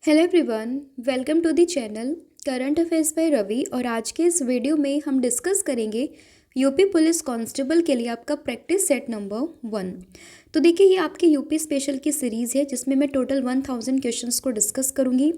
Hello everyone, welcome to the channel current affairs by Ravi. और आज के इस वीडियो में हम डिस्कस करेंगे यूपी पुलिस कांस्टेबल के लिए आपका प्रैक्टिस सेट नंबर 1। तो देखिए, ये आपके यूपी स्पेशल की सीरीज़ है जिसमें मैं टोटल 1000 क्वेश्चंस को डिस्कस करूंगी।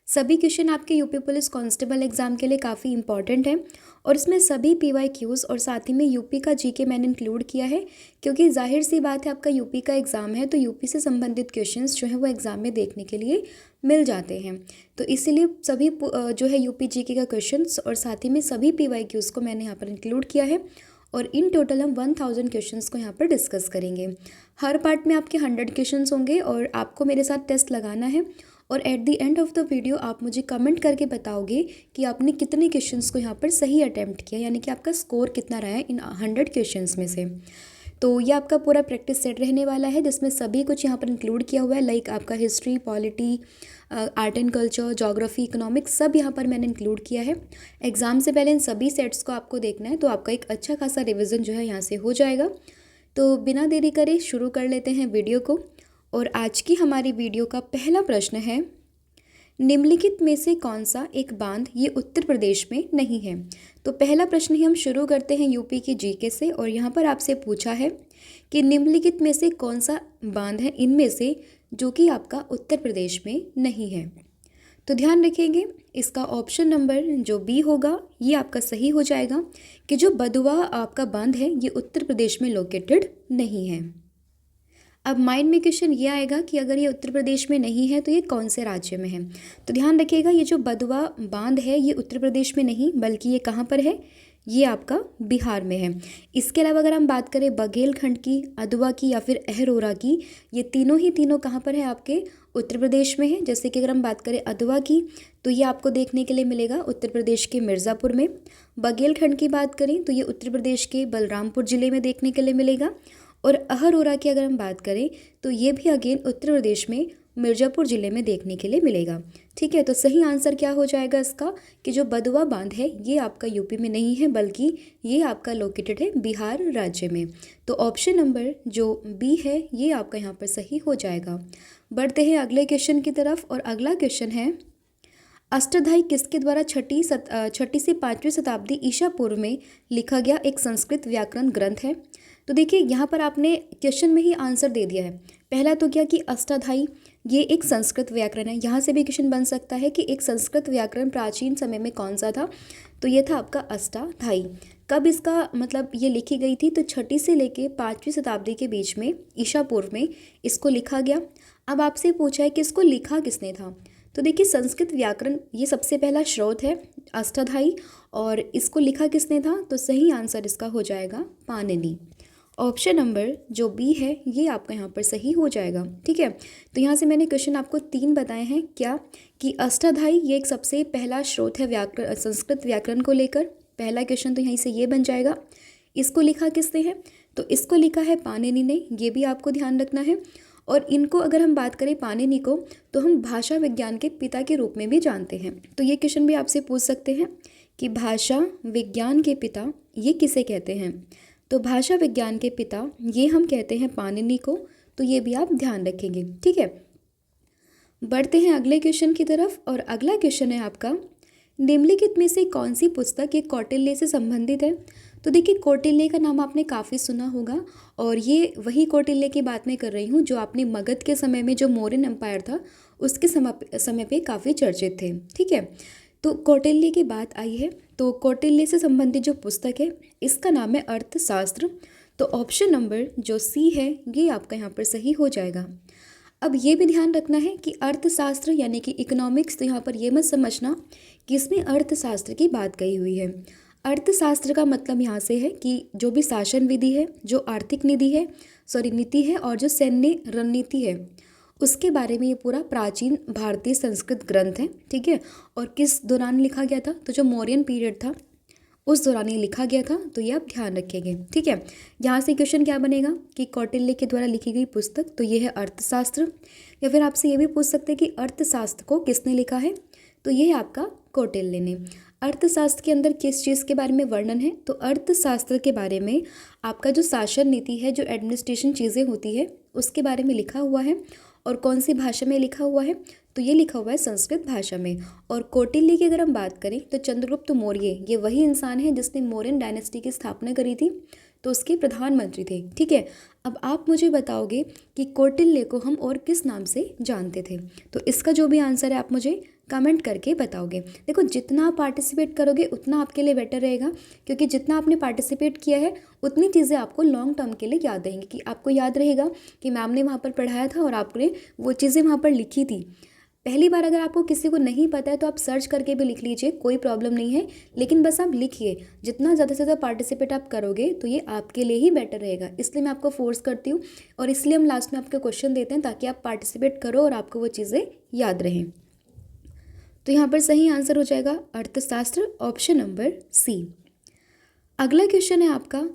सभी क्वेश्चन आपके यूपी पुलिस कांस्टेबल एग्जाम के लिए काफ़ी इंपॉर्टेंट है और इसमें सभी पीवाईक्यूज़ और साथ ही में यूपी का जीके मैंने इंक्लूड किया है, क्योंकि जाहिर सी बात है आपका यूपी का एग्ज़ाम है तो यूपी से संबंधित क्वेश्चंस जो है वो एग्ज़ाम में देखने के लिए मिल जाते हैं। तो इसीलिए सभी जो है यूपी जीके का क्वेश्चंस और साथ ही में सभी पीवाईक्यूज़ को मैंने यहाँ पर इंक्लूड किया है और इन टोटल हम 1000 क्वेश्चंस को यहाँ पर डिस्कस करेंगे। हर पार्ट में आपके 100 क्वेश्चंस होंगे और आपको मेरे साथ टेस्ट लगाना है और at the end of the video आप मुझे कमेंट करके बताओगे कि आपने कितने क्वेश्चंस को यहाँ पर सही अटैम्प्ट किया, यानी कि आपका स्कोर कितना रहा है इन 100 क्वेश्चंस में से। तो ये आपका पूरा प्रैक्टिस सेट रहने वाला है जिसमें सभी कुछ यहाँ पर इंक्लूड किया हुआ है, लाइक आपका history, polity, art and culture, geography, economics सब यहाँ पर मैंने इंक्लूड किया है। एग्जाम से पहले इन सभी सेट्स को आपको देखना है तो आपका एक अच्छा खासा रिविज़न जो है यहाँ से हो जाएगा। तो बिना देरी करे शुरू कर लेते हैं वीडियो को। और आज की हमारी वीडियो का पहला प्रश्न है, निम्नलिखित में से कौन सा एक बांध ये उत्तर प्रदेश में नहीं है। तो पहला प्रश्न ही हम शुरू करते हैं यूपी की जीके से और यहाँ पर आपसे पूछा है कि निम्नलिखित में से कौन सा बांध है इनमें से जो कि आपका उत्तर प्रदेश में नहीं है। तो ध्यान रखेंगे, इसका ऑप्शन नंबर जो बी होगा ये आपका सही हो जाएगा कि जो बदुआ आपका बांध है ये उत्तर प्रदेश में लोकेटेड नहीं है। अब माइंड में क्वेश्चन ये आएगा कि अगर ये उत्तर प्रदेश में नहीं है तो ये कौन से राज्य में है। तो ध्यान रखिएगा, ये जो बदुआ बांध है ये उत्तर प्रदेश में नहीं बल्कि ये कहाँ पर है, ये आपका बिहार में है। इसके अलावा अगर हम बात करें बघेलखंड की, अदुआ की या फिर अहरोरा की, ये तीनों कहाँ पर है, आपके उत्तर प्रदेश में है। जैसे कि अगर हम बात करें अदुआ की तो ये आपको देखने के लिए मिलेगा उत्तर प्रदेश के मिर्ज़ापुर में। बघेलखंड की बात करें तो ये उत्तर प्रदेश के बलरामपुर ज़िले में देखने के लिए मिलेगा। और अहरोरा की अगर हम बात करें तो ये भी अगेन उत्तर प्रदेश में मिर्ज़ापुर ज़िले में देखने के लिए मिलेगा। ठीक है, तो सही आंसर क्या हो जाएगा इसका कि जो बदुआ बांध है ये आपका यूपी में नहीं है बल्कि ये आपका लोकेटेड है बिहार राज्य में। तो ऑप्शन नंबर जो बी है ये आपका यहाँ पर सही हो जाएगा। बढ़ते हैं अगले क्वेश्चन की तरफ और अगला क्वेश्चन है, अष्टाध्यायी किसके द्वारा छठी से 5वीं शताब्दी ईसा पूर्व में लिखा गया एक संस्कृत व्याकरण ग्रंथ है। तो देखिए, यहाँ पर आपने क्वेश्चन में ही आंसर दे दिया है। पहला तो क्या कि अष्टाध्यायी ये एक संस्कृत व्याकरण है। यहाँ से भी क्वेश्चन बन सकता है कि एक संस्कृत व्याकरण प्राचीन समय में कौन सा था, तो ये था आपका अष्टाध्यायी। कब इसका मतलब ये लिखी गई थी, तो छठी से लेके 5वीं शताब्दी के बीच में ईसा पूर्व में इसको लिखा गया। अब आपसे पूछा है कि इसको लिखा किसने था। तो देखिए, संस्कृत व्याकरण ये सबसे पहला स्रोत है अष्टाध्यायी और इसको लिखा किसने था, तो सही आंसर इसका हो जाएगा पाणिनि। ऑप्शन नंबर जो बी है ये आपका यहाँ पर सही हो जाएगा। ठीक है, तो यहाँ से मैंने क्वेश्चन आपको 3 बताए हैं, क्या कि अष्टाध्यायी ये एक सबसे पहला स्रोत है व्याकरण संस्कृत व्याकरण को लेकर। पहला क्वेश्चन तो यहीं से ये बन जाएगा। इसको लिखा किसने है, तो इसको लिखा है पाणिनि ने, ये भी आपको ध्यान रखना है। और इनको अगर हम बात करें पाणिनि को तो हम भाषा विज्ञान के पिता के रूप में भी जानते हैं। तो ये क्वेश्चन भी आपसे पूछ सकते हैं कि भाषा विज्ञान के पिता ये किसे कहते हैं। तो भाषा विज्ञान के पिता ये हम कहते हैं पाणिनि को, तो ये भी आप ध्यान रखेंगे। ठीक है, बढ़ते हैं अगले क्वेश्चन की तरफ और अगला क्वेश्चन है आपका, निम्नलिखित में से कौन सी पुस्तक ये कौटिल्य से संबंधित है। तो देखिए, कौटिल्य का नाम आपने काफ़ी सुना होगा और ये वही कौटिल्य की बात मैं कर रही हूँ जो आपने मगध के समय में जो मौर्यन एम्पायर था उसके समय पे काफ़ी चर्चित थे। ठीक है, तो कौटिल्य की बात आई है तो कौटिल्य से संबंधित जो पुस्तक है इसका नाम है अर्थशास्त्र। तो ऑप्शन नंबर जो सी है ये आपका यहाँ पर सही हो जाएगा। अब ये भी ध्यान रखना है कि अर्थशास्त्र यानी कि इकोनॉमिक्स, तो यहाँ पर ये मत समझना कि इसमें अर्थशास्त्र की बात कही हुई है। अर्थशास्त्र का मतलब यहाँ से है कि जो भी शासन विधि है, जो आर्थिक नीति है और जो सैन्य रणनीति है उसके बारे में ये पूरा प्राचीन भारतीय संस्कृत ग्रंथ है। ठीक है, और किस दौरान लिखा गया था, तो जो मौर्यन पीरियड था उस दौरान ये लिखा गया था, तो ये आप ध्यान रखेंगे। ठीक है, यहाँ से क्वेश्चन क्या बनेगा कि कौटिल्य के द्वारा लिखी गई पुस्तक तो ये है अर्थशास्त्र, या फिर आपसे ये भी पूछ सकते हैं कि अर्थशास्त्र को किसने लिखा है, तो ये है आपका कौटिल्य ने। अर्थशास्त्र के अंदर किस चीज़ के बारे में वर्णन है, तो अर्थशास्त्र के बारे में आपका जो शासन नीति है, जो एडमिनिस्ट्रेशन चीज़ें होती है उसके बारे में लिखा हुआ है। और कौन सी भाषा में लिखा हुआ है, तो ये लिखा हुआ है संस्कृत भाषा में। और कौटिल्य की अगर हम बात करें तो चंद्रगुप्त मौर्य ये वही इंसान है जिसने मौर्यन डायनेस्टी की स्थापना करी थी, तो उसके प्रधानमंत्री थे। ठीक है, अब आप मुझे बताओगे कि कौटिल्य को हम और किस नाम से जानते थे, तो इसका जो भी आंसर है आप मुझे कमेंट करके बताओगे। देखो, जितना आप पार्टिसिपेट करोगे उतना आपके लिए बेटर रहेगा, क्योंकि जितना आपने पार्टिसिपेट किया है उतनी चीज़ें आपको लॉन्ग टर्म के लिए याद रहेंगी, कि आपको याद रहेगा कि मैम ने वहाँ पर पढ़ाया था और आपने वो चीज़ें वहाँ पर लिखी थी। पहली बार अगर आपको किसी को नहीं पता है तो आप सर्च करके भी लिख लीजिए, कोई प्रॉब्लम नहीं है, लेकिन बस आप लिखिए। जितना ज़्यादा से ज़्यादा पार्टिसिपेट आप करोगे तो ये आपके लिए ही बेटर रहेगा, इसलिए मैं आपको फोर्स करती हूँ और इसलिए हम लास्ट में आपको क्वेश्चन देते हैं ताकि आप पार्टिसिपेट करो और आपको वो चीज़ें याद रहें। तो यहाँ पर सही आंसर हो जाएगा अर्थशास्त्र, ऑप्शन नंबर सी। अगला क्वेश्चन है आपका,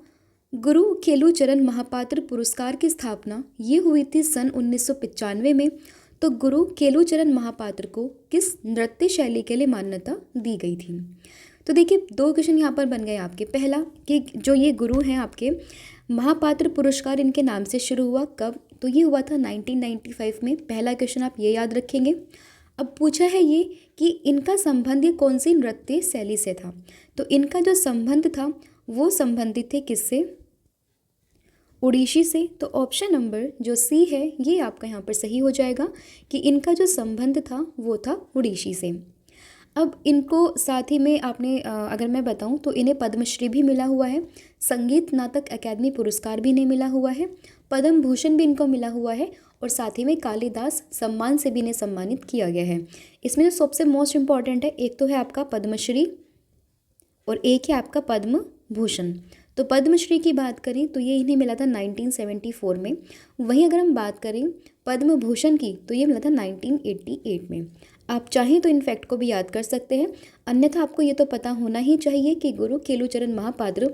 गुरु केलुचरण महापात्र पुरस्कार की स्थापना ये हुई थी सन 1995 में, तो गुरु केलुचरण महापात्र को किस नृत्य शैली के लिए मान्यता दी गई थी। तो देखिए, दो क्वेश्चन यहाँ पर बन गए आपके। पहला कि जो ये गुरु हैं आपके, महापात्र पुरस्कार इनके नाम से शुरू हुआ कब, तो ये हुआ था 1995 में। पहला क्वेश्चन आप ये याद रखेंगे। अब पूछा है ये कि इनका संबंध ये कौन सी नृत्य शैली से था, तो इनका जो संबंध था वो संबंधित थे किससे, ओडिशी से। तो ऑप्शन नंबर जो सी है ये आपका यहाँ पर सही हो जाएगा कि इनका जो संबंध था वो था ओडिशी से। अब इनको साथ ही में आपने अगर मैं बताऊं तो इन्हें पद्मश्री भी मिला हुआ है, संगीत नाटक अकादमी पुरस्कार भी इन्हें मिला हुआ है, पद्म भूषण भी इनको मिला हुआ है और साथ ही में कालिदास सम्मान से भी इन्हें सम्मानित किया गया है। इसमें जो सबसे मोस्ट इम्पॉर्टेंट है, एक तो है आपका पद्मश्री और एक है आपका पद्म भूषण। तो पद्मश्री की बात करें तो ये इन्हें मिला था 1974 में, वहीं अगर हम बात करें पद्म भूषण की तो ये मिला था 1988 में। आप चाहें तो इन फैक्ट को भी याद कर सकते हैं, अन्यथा आपको ये तो पता होना ही चाहिए कि गुरु केलुचरण महापात्र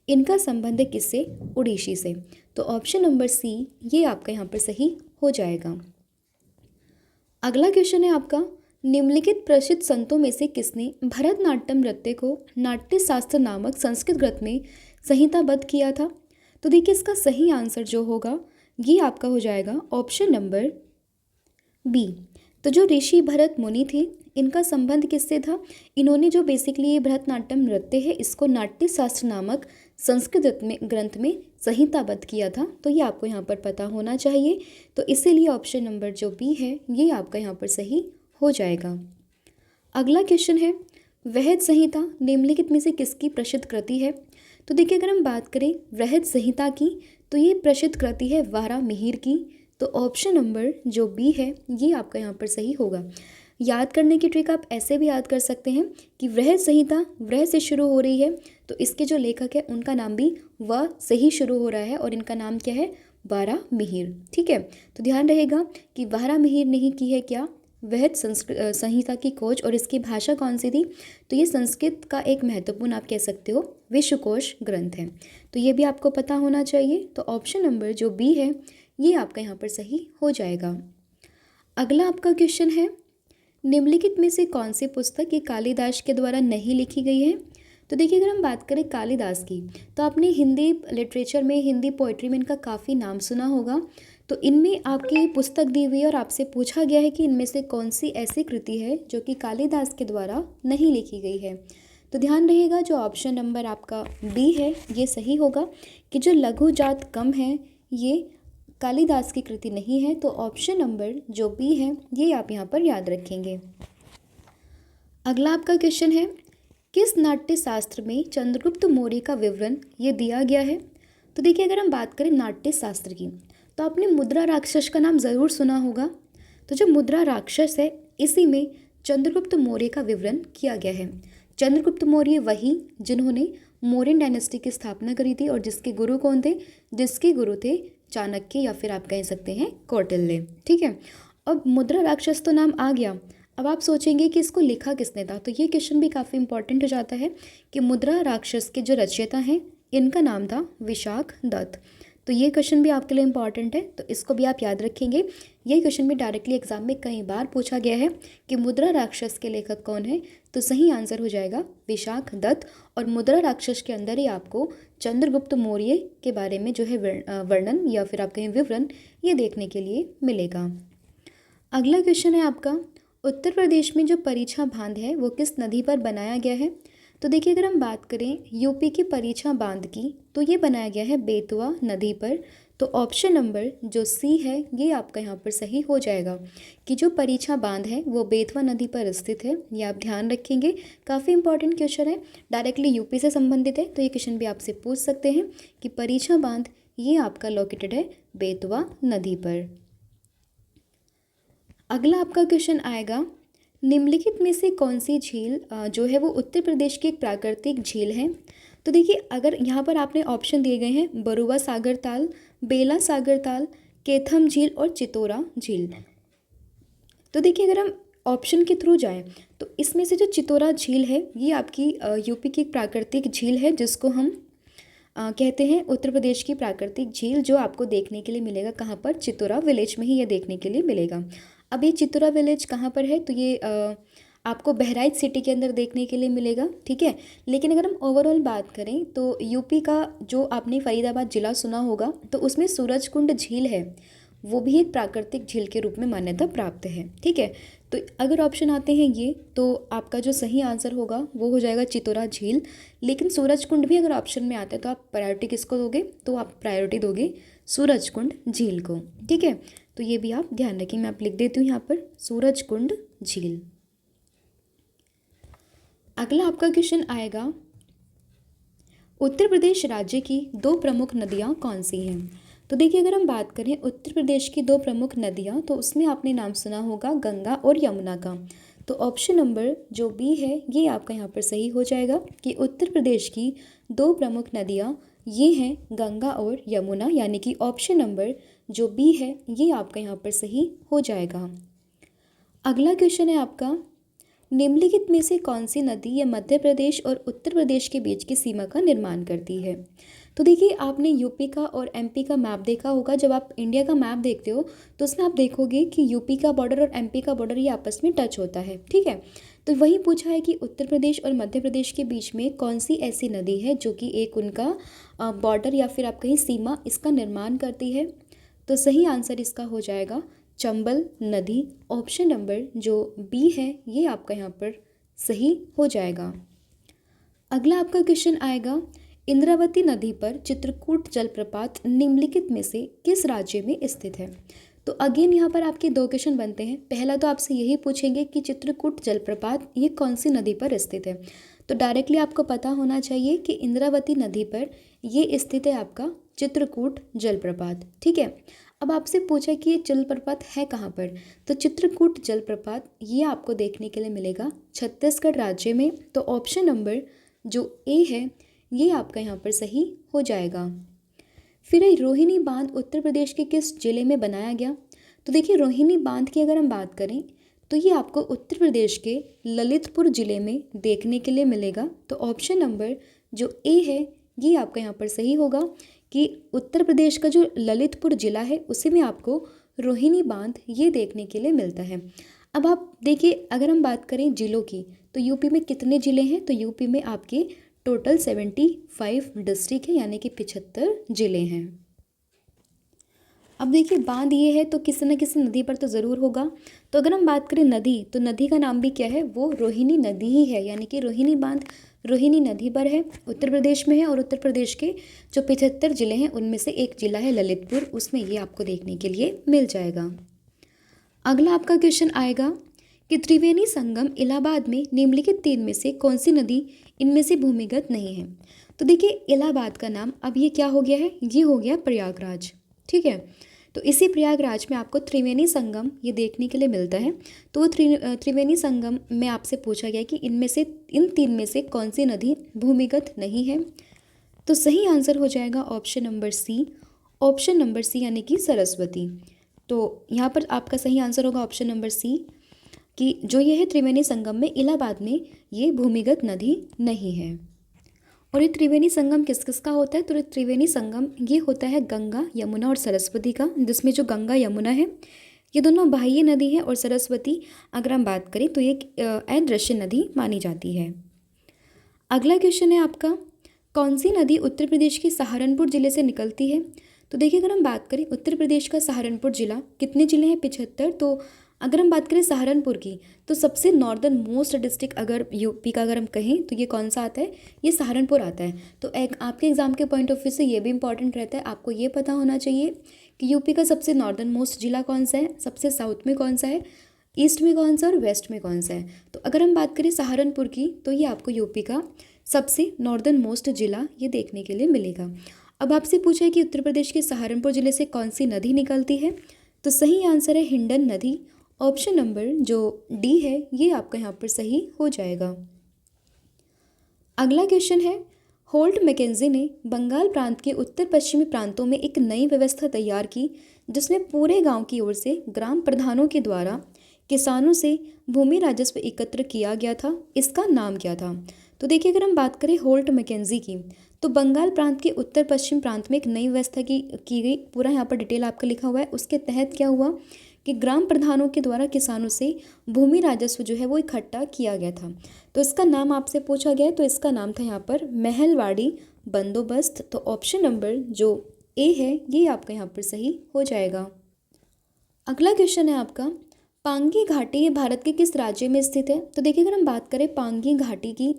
इनका संबंध है किससे, ओडिशी से। तो ऑप्शन नंबर सी ये आपका यहाँ पर सही हो जाएगा। अगला क्वेश्चन है आपका, निम्नलिखित प्रसिद्ध संतों में से किसने भरतनाट्यम नृत्य को नाट्य शास्त्र नामक संस्कृत ग्रंथ में संहिताबद्ध किया था। तो देखिए, इसका सही आंसर जो होगा ये आपका हो जाएगा ऑप्शन नंबर बी। तो जो ऋषि भरत मुनि थे इनका संबंध किससे था, इन्होंने जो बेसिकली ये भरतनाट्यम नृत्य है इसको नाट्य शास्त्र नामक संस्कृत ग्रंथ में संहिताबद्ध किया था। तो ये आपको यहाँ पर पता होना चाहिए, तो इसीलिए ऑप्शन नंबर जो बी है ये आपका यहाँ पर सही हो जाएगा। अगला क्वेश्चन है, वृहद संहिता निम्नलिखित में से किसकी प्रसिद्ध कृति है। तो देखिए, अगर हम बात करें वृहद संहिता की तो ये प्रसिद्ध कृति है वारामिहिर की। तो ऑप्शन नंबर जो बी है ये आपका यहाँ पर सही होगा। याद करने की ट्रिक आप ऐसे भी याद कर सकते हैं कि वृहद संहिता वृह से शुरू हो रही है, तो इसके जो लेखक है उनका नाम भी व से ही शुरू हो रहा है और इनका नाम क्या है, वारामिहिर। ठीक है, तो ध्यान रहेगा कि वारामिहिर ने ही की है क्या, वृहद संहिता की खोज। और इसकी भाषा कौन सी थी, तो ये संस्कृत का एक महत्वपूर्ण आप कह सकते हो विश्वकोश ग्रंथ है। तो ये भी आपको पता होना चाहिए, तो ऑप्शन नंबर जो बी है ये आपका यहाँ पर सही हो जाएगा। अगला आपका क्वेश्चन है, निम्नलिखित में से कौन सी पुस्तक ये कालिदास के द्वारा नहीं लिखी गई है। तो देखिए, अगर हम बात करें कालिदास की तो आपने हिंदी लिटरेचर में, हिंदी पोइट्री में इनका काफ़ी नाम सुना होगा। तो इनमें आपकी पुस्तक दी हुई है और आपसे पूछा गया है कि इनमें से कौन सी ऐसी कृति है जो कि कालिदास के द्वारा नहीं लिखी गई है। तो ध्यान रहेगा जो ऑप्शन नंबर आपका बी है ये सही होगा कि जो लघु जात कम है ये कालिदास की कृति नहीं है। तो ऑप्शन नंबर जो बी है ये आप यहाँ पर याद रखेंगे। अगला आपका क्वेश्चन है, किस नाट्य शास्त्र में चंद्रगुप्त मौर्य का विवरण ये दिया गया है। तो देखिए, अगर हम बात करें नाट्य शास्त्र की तो आपने मुद्रा राक्षस का नाम ज़रूर सुना होगा। तो जो मुद्रा राक्षस है इसी में चंद्रगुप्त मौर्य का विवरण किया गया है। चंद्रगुप्त मौर्य वही जिन्होंने मौर्यन डायनेस्टी की स्थापना करी थी और जिसके गुरु कौन थे, जिसके गुरु थे चाणक्य या फिर आप कह सकते हैं कौटिल्य। ठीक है, अब मुद्रा राक्षस तो नाम आ गया, अब आप सोचेंगे कि इसको लिखा किसने था। तो ये क्वेश्चन भी काफ़ी इंपॉर्टेंट हो जाता है कि मुद्रा राक्षस के जो रचयिता हैं इनका नाम था विशाख दत्त। तो ये क्वेश्चन भी आपके लिए इंपॉर्टेंट है, तो इसको भी आप याद रखेंगे। ये क्वेश्चन भी डायरेक्टली एग्जाम में कई बार पूछा गया है कि मुद्रा राक्षस के लेखक कौन है। तो सही आंसर हो जाएगा विशाख दत्त। और मुद्रा राक्षस के अंदर ही आपको चंद्रगुप्त मौर्य के बारे में जो है वर्णन या फिर आप कहें विवरण ये देखने के लिए मिलेगा। अगला क्वेश्चन है आपका, उत्तर प्रदेश में जो परीक्षा बांध है वो किस नदी पर बनाया गया है? तो देखिए, अगर हम बात करें यूपी की परीक्षा बांध की, तो ये बनाया गया है बेतवा नदी पर। तो ऑप्शन नंबर जो सी है ये आपका यहाँ पर सही हो जाएगा कि जो परीक्षा बांध है वो बेतवा नदी पर स्थित है। ये आप ध्यान रखेंगे, काफ़ी इंपॉर्टेंट क्वेश्चन है, डायरेक्टली यूपी से संबंधित है, तो ये क्वेश्चन भी आपसे पूछ सकते हैं कि परीक्षा बांध ये आपका लोकेटेड है बेतवा नदी पर। अगला आपका क्वेश्चन आएगा, निम्नलिखित में से कौन सी झील जो है वो उत्तर प्रदेश की एक प्राकृतिक झील है? तो देखिए, अगर यहाँ पर आपने ऑप्शन दिए गए हैं बरुआ सागर ताल, बेला सागर ताल, केथम झील और चितोरा झील। तो देखिए, अगर हम ऑप्शन के थ्रू जाएं तो इसमें से जो चितोरा झील है ये आपकी यूपी की एक प्राकृतिक झील है, जिसको हम कहते हैं उत्तर प्रदेश की प्राकृतिक झील, जो आपको देखने के लिए मिलेगा कहाँ पर? चितोरा विलेज में ही ये देखने के लिए मिलेगा। अब ये चितोरा विलेज कहाँ पर है? तो ये आपको बहराइच सिटी के अंदर देखने के लिए मिलेगा, ठीक है। लेकिन अगर हम ओवरऑल बात करें तो यूपी का जो आपने फरीदाबाद ज़िला सुना होगा, तो उसमें सूरजकुंड झील है, वो भी एक प्राकृतिक झील के रूप में मान्यता प्राप्त है, ठीक है। तो अगर ऑप्शन आते हैं ये, तो आपका जो सही आंसर होगा वो हो जाएगा चितोरा झील। लेकिन सूरजकुंड भी अगर ऑप्शन में आता है तो आप प्रायोरिटी किसको दोगे? तो आप प्रायोरिटी दोगे सूरजकुंड झील को, ठीक है। तो ये भी आप ध्यान रखें, मैं आप लिख देती हूँ यहाँ पर सूरजकुंड झील। अगला आपका क्वेश्चन आएगा, उत्तर प्रदेश राज्य की दो प्रमुख नदियाँ कौन सी हैं? तो देखिए, अगर हम बात करें उत्तर प्रदेश की दो प्रमुख नदियाँ, तो उसमें आपने नाम सुना होगा गंगा और यमुना का। तो ऑप्शन नंबर जो बी है ये आपका यहाँ पर सही हो जाएगा कि उत्तर प्रदेश की दो प्रमुख नदियाँ ये हैं गंगा और यमुना, यानी कि ऑप्शन नंबर जो बी है ये आपका यहाँ पर सही हो जाएगा। अगला क्वेश्चन है आपका, निम्नलिखित में से कौन सी नदी या मध्य प्रदेश और उत्तर प्रदेश के बीच की सीमा का निर्माण करती है? तो देखिए, आपने यूपी का और एमपी का मैप देखा होगा। जब आप इंडिया का मैप देखते हो तो उसमें आप देखोगे कि यूपी का बॉर्डर और एमपी का बॉर्डर ये आपस में टच होता है, ठीक है। तो वही पूछा है कि उत्तर प्रदेश और मध्य प्रदेश के बीच में कौन सी ऐसी नदी है जो कि एक उनका बॉर्डर या फिर आप कहीं सीमा इसका निर्माण करती है? तो सही आंसर इसका हो जाएगा चंबल नदी। ऑप्शन नंबर जो बी है ये आपका यहाँ पर सही हो जाएगा। अगला आपका क्वेश्चन आएगा, इंद्रावती नदी पर चित्रकूट जलप्रपात निम्नलिखित में से किस राज्य में स्थित है? तो अगेन यहाँ पर आपके दो क्वेश्चन बनते हैं। पहला तो आपसे यही पूछेंगे कि चित्रकूट जलप्रपात ये कौन सी नदी पर स्थित है। तो डायरेक्टली आपको पता होना चाहिए कि इंद्रावती नदी पर ये स्थित है आपका चित्रकूट जलप्रपात, ठीक है। अब आपसे पूछा कि ये जलप्रपात है कहाँ पर? तो चित्रकूट जलप्रपात ये आपको देखने के लिए मिलेगा छत्तीसगढ़ राज्य में। तो ऑप्शन नंबर जो ए है ये आपका यहाँ पर सही हो जाएगा। फिर रोहिणी बांध उत्तर प्रदेश के किस जिले में बनाया गया? तो देखिए, रोहिणी बांध की अगर हम बात करें तो ये आपको उत्तर प्रदेश के ललितपुर जिले में देखने के लिए मिलेगा। तो ऑप्शन नंबर जो ए है ये आपका यहाँ पर सही होगा कि उत्तर प्रदेश का जो ललितपुर जिला है उसी में आपको रोहिणी बांध ये देखने के लिए मिलता है। अब आप देखिए, अगर हम बात करें जिलों की, तो यूपी में कितने ज़िले हैं? तो यूपी में आपके टोटल 75 डिस्ट्रिक्ट है, यानी कि 75 ज़िले हैं। अब देखिए, बांध ये है तो किसी न किसी नदी पर तो ज़रूर होगा। तो अगर हम बात करें नदी, तो नदी का नाम भी क्या है? वो रोहिणी नदी ही है, यानी कि रोहिणी बांध रोहिणी नदी पर है, उत्तर प्रदेश में है। और उत्तर प्रदेश के जो 75 ज़िले हैं उनमें से एक ज़िला है ललितपुर, उसमें ये आपको देखने के लिए मिल जाएगा। अगला आपका क्वेश्चन आएगा कि त्रिवेणी संगम इलाहाबाद में निम्नलिखित तीन में से कौन सी नदी इनमें से भूमिगत नहीं है? तो देखिए, इलाहाबाद का नाम अब ये क्या हो गया है? ये हो गया प्रयागराज, ठीक है। तो इसी प्रयागराज में आपको त्रिवेणी संगम ये देखने के लिए मिलता है। तो त्रिवेणी संगम में आपसे पूछा गया कि इनमें से इन तीन में से कौन सी नदी भूमिगत नहीं है? तो सही आंसर हो जाएगा option number C. Option number C यानी कि सरस्वती। तो यहाँ पर आपका सही आंसर होगा ऑप्शन नंबर सी कि जो ये है त्रिवेणी संगम में इलाहाबाद में ये भूमिगत नदी नहीं है। और ये त्रिवेणी संगम किस किस का होता है? तो ये त्रिवेणी संगम ये होता है गंगा, यमुना और सरस्वती का, जिसमें जो गंगा यमुना है ये दोनों बाह्य नदी है, और सरस्वती अगर हम बात करें तो ये अदृश्य नदी मानी जाती है। अगला क्वेश्चन है आपका, कौन सी नदी उत्तर प्रदेश के सहारनपुर जिले से निकलती है? तो देखिए, अगर हम बात करें उत्तर प्रदेश का सहारनपुर जिला, कितने ज़िले हैं? 75। तो अगर हम बात करें सहारनपुर की, तो सबसे नॉर्दर्न मोस्ट डिस्ट्रिक्ट अगर यूपी का अगर हम कहें तो ये कौन सा आता है, ये सहारनपुर आता है। तो एक आपके एग्जाम के पॉइंट ऑफ व्यू से ये भी इंपॉर्टेंट रहता है, आपको ये पता होना चाहिए कि यूपी का सबसे नॉर्दर्न मोस्ट जिला कौन सा है, सबसे साउथ में कौन सा है, ईस्ट में कौन सा और वेस्ट में कौन सा है। तो अगर हम बात करें सहारनपुर की, तो ये आपको यूपी का सबसे नॉर्दर्न मोस्ट जिला ये देखने के लिए मिलेगा। अब आपसे पूछा है कि उत्तर प्रदेश के सहारनपुर जिले से कौन सी नदी निकलती है, तो सही आंसर है हिंडन नदी। ऑप्शन नंबर जो डी है ये आपका यहाँ पर सही हो जाएगा। अगला क्वेश्चन है, होल्ट मैकेंजी ने बंगाल प्रांत के उत्तर पश्चिमी प्रांतों में एक नई व्यवस्था तैयार की जिसमें पूरे गांव की ओर से ग्राम प्रधानों के द्वारा किसानों से भूमि राजस्व एकत्र किया गया था, इसका नाम क्या था। तो देखिए, अगर हम बात करें होल्ट मैकेंजी की, तो बंगाल प्रांत के उत्तर पश्चिम प्रांत में एक नई व्यवस्था की गई, पूरा यहाँ पर डिटेल आपका लिखा हुआ है। उसके तहत क्या हुआ कि ग्राम प्रधानों के द्वारा किसानों से भूमि राजस्व जो है वो इकट्ठा किया गया था। तो इसका नाम आपसे पूछा गया है, तो इसका नाम था यहाँ पर महलवाड़ी बंदोबस्त। तो ऑप्शन नंबर जो ए है ये आपका यहाँ पर सही हो जाएगा। अगला क्वेश्चन है आपका, पांगी घाटी ये भारत के किस राज्य में स्थित है। तो देखिए, अगर हम बात करें पांगी घाटी की,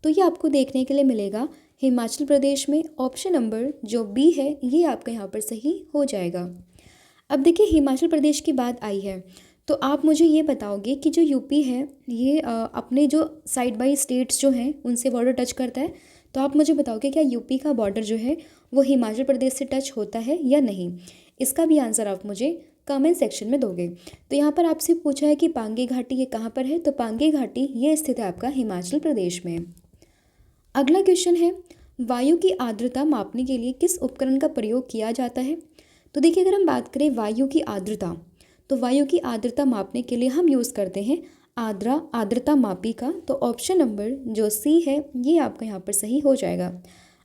तो ये आपको देखने के लिए मिलेगा हिमाचल प्रदेश में। ऑप्शन नंबर जो बी है ये आपका यहाँ पर सही हो जाएगा। अब देखिए, हिमाचल प्रदेश की बात आई है, तो आप मुझे ये बताओगे कि जो यूपी है ये अपने जो साइड बाई स्टेट्स जो हैं उनसे बॉर्डर टच करता है। तो आप मुझे बताओगे क्या यूपी का बॉर्डर जो है वो हिमाचल प्रदेश से टच होता है या नहीं। इसका भी आंसर आप मुझे कमेंट सेक्शन में दोगे। तो यहाँ पर आपसे पूछा है कि पांगी घाटी ये कहाँ पर है, तो पांगी घाटी ये स्थित है आपका हिमाचल प्रदेश में। अगला क्वेश्चन है, वायु की आर्द्रता मापने के लिए किस उपकरण का प्रयोग किया जाता है। तो देखिए, अगर हम बात करें वायु की आर्द्रता, तो वायु की आर्द्रता मापने के लिए हम यूज़ करते हैं आर्द्रता मापी का। तो ऑप्शन नंबर जो सी है ये आपका यहाँ पर सही हो जाएगा।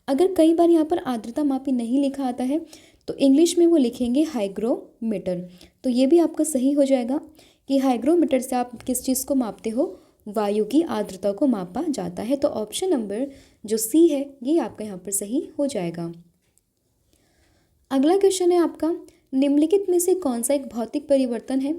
अगर कई बार यहाँ पर आर्द्रता मापी नहीं लिखा आता है तो इंग्लिश में वो लिखेंगे हाइग्रोमीटर। तो ये भी आपका सही हो जाएगा कि हाइग्रोमीटर से आप किस चीज़ को मापते हो, वायु की आर्द्रता को मापा जाता है। तो ऑप्शन नंबर जो सी है ये आपका यहाँ पर सही हो जाएगा। अगला क्वेश्चन है आपका, निम्नलिखित में से कौन सा एक भौतिक परिवर्तन है।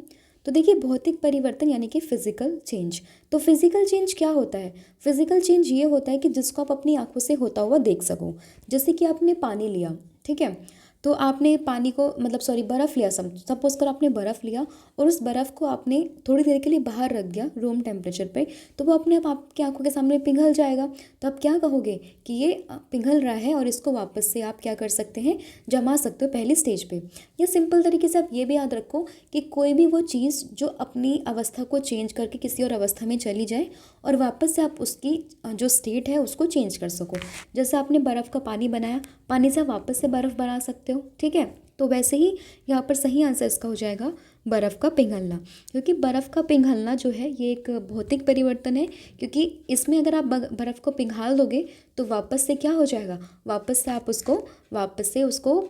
तो देखिए, भौतिक परिवर्तन यानी कि फिजिकल चेंज। तो फिजिकल चेंज क्या होता है, फिजिकल चेंज ये होता है कि जिसको आप अपनी आंखों से होता हुआ देख सको। जैसे कि आपने पानी लिया, ठीक है, तो आपने पानी को बर्फ़ लिया, सपोज कर आपने बर्फ़ लिया और उस बर्फ़ को आपने थोड़ी देर के लिए बाहर रख दिया रूम टेम्परेचर पे, तो वो अपने आप आपकी आंखों के सामने पिघल जाएगा। तो आप क्या कहोगे कि ये पिघल रहा है और इसको वापस से आप क्या कर सकते हैं, जमा सकते हो पहली स्टेज पे। या सिंपल तरीके से आप ये भी याद रखो कि कोई भी वो चीज़ जो अपनी अवस्था को चेंज करके किसी और अवस्था में चली जाए और वापस से आप उसकी जो स्टेट है उसको चेंज कर सको। जैसे आपने बर्फ़ का पानी बनाया, पानी से आप वापस से बर्फ़ बना सकते हो, ठीक है। तो वैसे ही यहाँ पर सही आंसर इसका हो जाएगा बर्फ़ का पिघलना, क्योंकि बर्फ़ का पिघलना जो है ये एक भौतिक परिवर्तन है। क्योंकि इसमें अगर आप बर्फ़ को पिघाल दोगे तो वापस से क्या हो जाएगा, वापस से आप उसको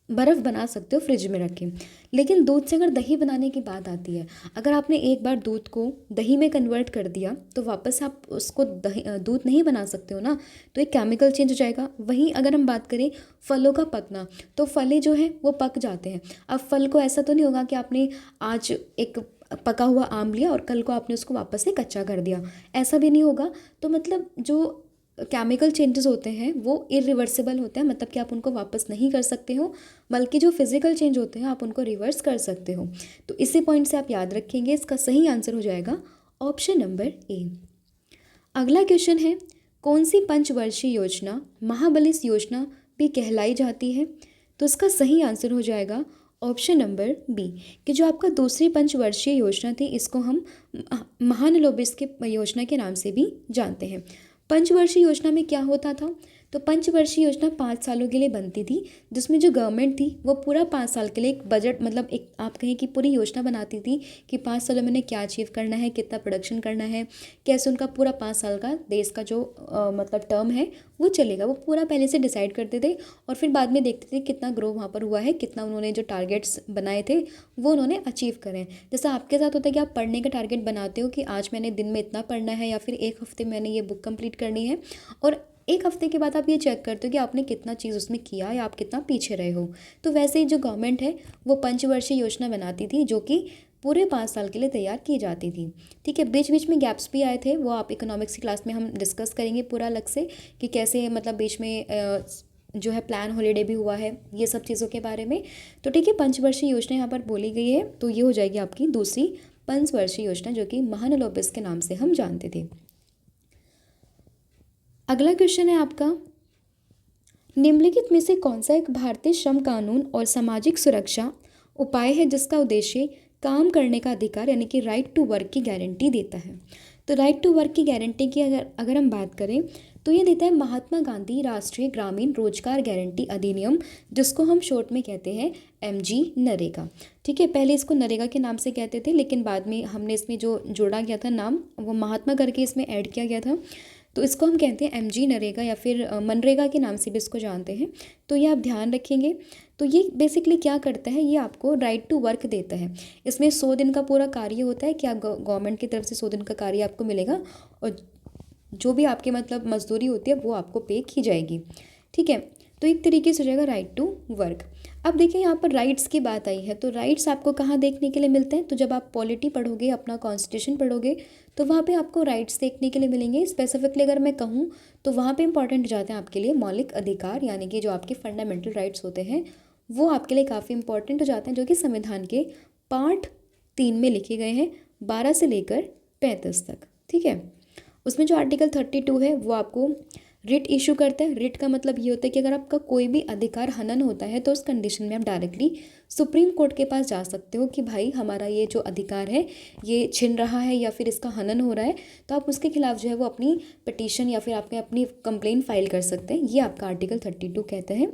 बर्फ़ बना सकते हो फ्रिज में रख के। लेकिन दूध से अगर दही बनाने की बात आती है, अगर आपने एक बार दूध को दही में कन्वर्ट कर दिया तो वापस आप उसको दूध नहीं बना सकते हो ना, तो एक केमिकल चेंज हो जाएगा। वहीं अगर हम बात करें फलों का पकना, तो फलें जो हैं वो पक जाते हैं। अब फल को ऐसा तो नहीं होगा कि आपने आज एक पका हुआ आम लिया और कल को आपने उसको वापस से कच्चा कर दिया, ऐसा भी नहीं होगा। तो मतलब जो केमिकल चेंजेस होते हैं वो इरिवर्सिबल होते हैं, मतलब कि आप उनको वापस नहीं कर सकते हो, बल्कि जो फिजिकल चेंज होते हैं आप उनको रिवर्स कर सकते हो। तो इसी पॉइंट से आप याद रखेंगे, इसका सही आंसर हो जाएगा ऑप्शन नंबर ए। अगला क्वेश्चन है, कौन सी पंचवर्षीय योजना महाबलिस योजना भी कहलाई जाती है। तो इसका सही आंसर हो जाएगा ऑप्शन नंबर बी, कि जो आपका दूसरी पंचवर्षीय योजना थी इसको हम महानलोबिस के योजना के नाम से भी जानते हैं। पंचवर्षीय योजना में क्या होता था, तो पंचवर्षीय योजना 5 सालों के लिए बनती थी, जिसमें जो गवर्नमेंट थी वो पूरा 5 साल के लिए एक बजट, मतलब एक आप कहें कि पूरी योजना बनाती थी कि 5 सालों में उन्हें क्या अचीव करना है, कितना प्रोडक्शन करना है, कैसे उनका पूरा 5 साल का देश का जो टर्म है वो चलेगा, वो पूरा पहले से डिसाइड करते थे। और फिर बाद में देखते थे कितना ग्रो वहाँ पर हुआ है, कितना उन्होंने जो टारगेट्स बनाए थे वो उन्होंने अचीव करें। जैसा आपके साथ होता है कि आप पढ़ने का टारगेट बनाते हो कि आज मैंने दिन में इतना पढ़ना है, या फिर एक हफ्ते मैंने ये बुक कंप्लीट करनी है, और एक हफ्ते के बाद आप ये चेक करते हो कि आपने कितना चीज़ उसमें किया या आप कितना पीछे रहे हो। तो वैसे ही जो गवर्नमेंट है वो पंचवर्षीय योजना बनाती थी, जो कि पूरे 5 साल के लिए तैयार की जाती थी। ठीक है, बीच बीच में गैप्स भी आए थे, वो आप इकोनॉमिक्स की क्लास में हम डिस्कस करेंगे पूरा अलग से कि कैसे मतलब बीच में जो है प्लान हॉलीडे भी हुआ है, ये सब चीज़ों के बारे में। तो ठीक है, पंचवर्षीय योजना यहाँ पर बोली गई है, तो ये हो जाएगी आपकी दूसरी पंचवर्षीय योजना, जो कि महानलोबिस के नाम से हम जानते थे। अगला क्वेश्चन है आपका, निम्नलिखित में से कौन सा एक भारतीय श्रम कानून और सामाजिक सुरक्षा उपाय है जिसका उद्देश्य काम करने का अधिकार यानी कि राइट टू वर्क की गारंटी देता है। तो राइट टू वर्क की गारंटी की अगर हम बात करें तो ये देता है महात्मा गांधी राष्ट्रीय ग्रामीण रोजगार गारंटी अधिनियम, जिसको हम शॉर्ट में कहते हैं MG नरेगा। ठीक है, पहले इसको नरेगा के नाम से कहते थे, लेकिन बाद में हमने इसमें जो जोड़ा गया था नाम, वो महात्मा करके इसमें ऐड किया गया था, तो इसको हम कहते हैं MG नरेगा या फिर मनरेगा के नाम से भी इसको जानते हैं। तो ये आप ध्यान रखेंगे। तो ये बेसिकली क्या करता है, ये आपको राइट टू वर्क देता है। इसमें 100 दिन का पूरा कार्य होता है कि आप गवर्नमेंट की तरफ से 100 दिन का कार्य आपको मिलेगा, और जो भी आपके मतलब मजदूरी होती है वो आपको पे की जाएगी। ठीक है, तो एक तरीके से हो जाएगा राइट टू वर्क। अब देखिए यहाँ पर राइट्स की बात आई है, तो राइट्स आपको कहाँ देखने के लिए मिलते हैं, तो जब आप पॉलिटी पढ़ोगे, अपना कॉन्स्टिट्यूशन पढ़ोगे, तो वहाँ पे आपको राइट्स देखने के लिए मिलेंगे। स्पेसिफिकली अगर मैं कहूँ तो वहाँ पे इंपॉर्टेंट हो जाते हैं आपके लिए मौलिक अधिकार, यानी कि जो आपके फंडामेंटल राइट्स होते हैं वो आपके लिए काफ़ी इंपॉर्टेंट हो जाते हैं, जो कि संविधान के पार्ट 3 में लिखे गए हैं, 12 से लेकर 35 तक। ठीक है, उसमें जो आर्टिकल 32 है वो आपको रिट इशू करता है। रिट का मतलब ये होता है कि अगर आपका कोई भी अधिकार हनन होता है तो उस कंडीशन में आप डायरेक्टली सुप्रीम कोर्ट के पास जा सकते हो कि भाई हमारा ये जो अधिकार है ये छिन रहा है या फिर इसका हनन हो रहा है, तो आप उसके खिलाफ जो है वो अपनी पिटीशन या फिर आपके अपनी कंप्लेन फाइल कर सकते हैं। ये आपका आर्टिकल 32 कहता है।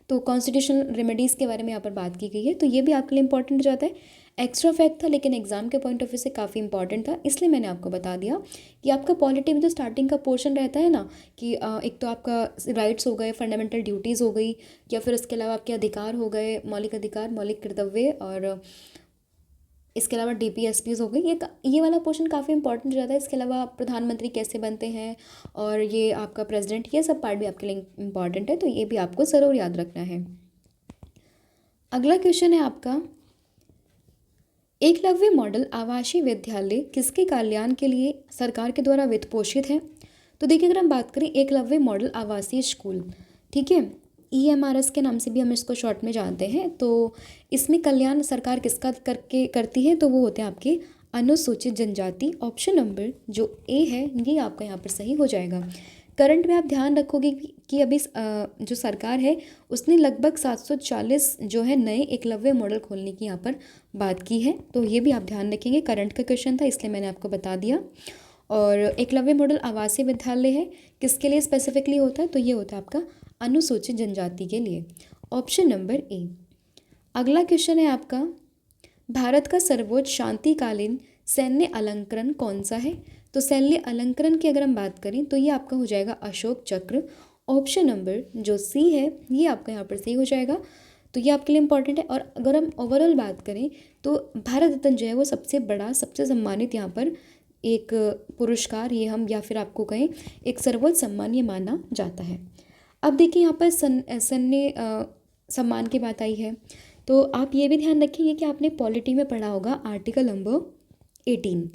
तो कॉन्स्टिट्यूशनल रेमेडीज़ के बारे में यहाँ पर बात की गई है, तो ये भी आपके लिए इंपॉर्टेंट हो जाता है। एक्स्ट्रा फैक्ट था लेकिन एग्जाम के पॉइंट ऑफ व्यू से काफ़ी इंपॉर्टेंट था, इसलिए मैंने आपको बता दिया कि आपका पॉलिटी में जो स्टार्टिंग का पोर्शन रहता है ना कि एक तो आपका राइट्स हो गए, फंडामेंटल ड्यूटीज़ हो गई, या फिर उसके अलावा आपके अधिकार हो गए, मौलिक अधिकार, मौलिक कर्तव्य, और इसके अलावा DPSPs हो गई। ये वाला पोर्शन काफ़ी इंपॉर्टेंट हो जाता है। इसके अलावा प्रधानमंत्री कैसे बनते हैं और ये आपका प्रेसिडेंट, ये सब पार्ट भी आपके लिए इंपॉर्टेंट है, तो ये भी आपको ज़रूर याद रखना है। अगला क्वेश्चन है आपका, एकलव्य मॉडल आवासीय विद्यालय किसके कल्याण के लिए सरकार के द्वारा वित्त पोषित है। तो देखिए, अगर हम बात करें एकलव्य मॉडल आवासीय स्कूल, ठीक है, EMRS के नाम से भी हम इसको शॉर्ट में जानते हैं, तो इसमें कल्याण सरकार किसका करती है, तो वो होते हैं आपके अनुसूचित जनजाति। ऑप्शन नंबर जो A है ये आपका यहाँ पर सही हो जाएगा। करंट में आप ध्यान रखोगे कि अभी जो सरकार है उसने लगभग 740 जो है नए एकलव्य मॉडल खोलने की यहाँ पर बात की है, तो ये भी आप ध्यान रखेंगे। करंट का क्वेश्चन था इसलिए मैंने आपको बता दिया। और एकलव्य मॉडल आवासीय विद्यालय है किसके लिए स्पेसिफिकली होता है, तो ये होता है आपका अनुसूचित जनजाति के लिए। Option number A। अगला क्वेश्चन है आपका, भारत का सर्वोच्च शांतिकालीन सैन्य अलंकरण कौन सा है। तो सैन्य अलंकरण की अगर हम बात करें तो ये आपका हो जाएगा अशोक चक्र। ऑप्शन नंबर जो C है ये आपका यहाँ पर सही हो जाएगा, तो ये आपके लिए इंपॉर्टेंट है। और अगर हम ओवरऑल बात करें तो भारत रत्न जो है वो सबसे बड़ा, सबसे सम्मानित यहाँ पर एक पुरस्कार, ये हम या फिर आपको कहें एक सर्वोच्च सम्मान ये माना जाता है। अब देखिए यहाँ पर सैन्य सम्मान की बात आई है, तो आप ये भी ध्यान रखेंगे कि आपने पॉलिटी में पढ़ा होगा आर्टिकल नंबर 18,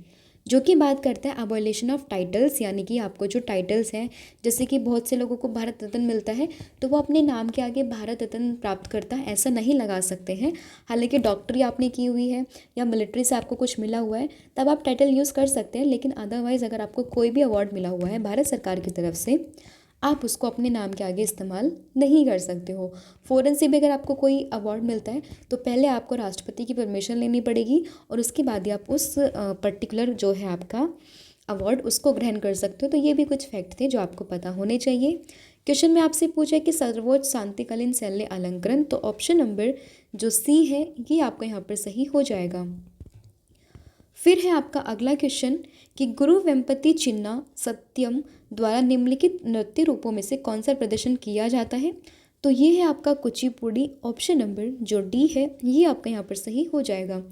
जो कि बात करता है अबॉलिशन ऑफ टाइटल्स, यानी कि आपको जो टाइटल्स हैं, जैसे कि बहुत से लोगों को भारत रत्न मिलता है तो वो अपने नाम के आगे भारत रत्न प्राप्त करता है, ऐसा नहीं लगा सकते हैं। हालांकि डॉक्टरी आपने की हुई है या मिलिट्री से आपको कुछ मिला हुआ है तब आप टाइटल यूज़ कर सकते हैं, लेकिन अदरवाइज़ अगर आपको कोई भी अवार्ड मिला हुआ है भारत सरकार की तरफ से, आप उसको अपने नाम के आगे इस्तेमाल नहीं कर सकते हो। फ़ॉरेन से भी अगर आपको कोई अवार्ड मिलता है तो पहले आपको राष्ट्रपति की परमिशन लेनी पड़ेगी और उसके बाद ही आप उस पर्टिकुलर जो है आपका अवार्ड उसको ग्रहण कर सकते हो। तो ये भी कुछ फैक्ट थे जो आपको पता होने चाहिए। क्वेश्चन में आपसे पूछा कि सर्वोच्च शांतिकालीन सैन्य अलंकरण, तो ऑप्शन नंबर जो C है ये आपका यहाँ पर सही हो जाएगा। फिर है आपका अगला क्वेश्चन कि गुरु वेम्पति चिन्ना सत्यम द्वारा निम्नलिखित नृत्य रूपों में से कौन सा प्रदर्शन किया जाता है, तो ये है आपका कुचिपुड़ी। ऑप्शन नंबर जो D है ये आपका यहाँ पर सही हो जाएगा।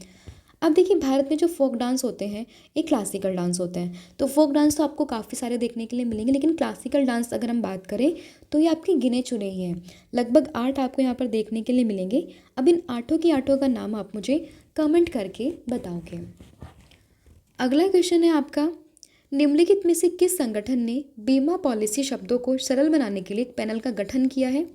अब देखिए, भारत में जो फोक डांस होते हैं एक क्लासिकल डांस होते हैं, तो फोक डांस तो आपको काफ़ी सारे देखने के लिए मिलेंगे, लेकिन क्लासिकल डांस अगर हम बात करें तो ये आपके गिने चुने ही हैं, लगभग 8 आपको यहाँ पर देखने के लिए मिलेंगे। अब इन 8 की 8 का नाम आप मुझे कमेंट करके बताओगे। अगला क्वेश्चन है आपका, निम्नलिखित में से किस संगठन ने बीमा पॉलिसी शब्दों को सरल बनाने के लिए एक पैनल का गठन किया है?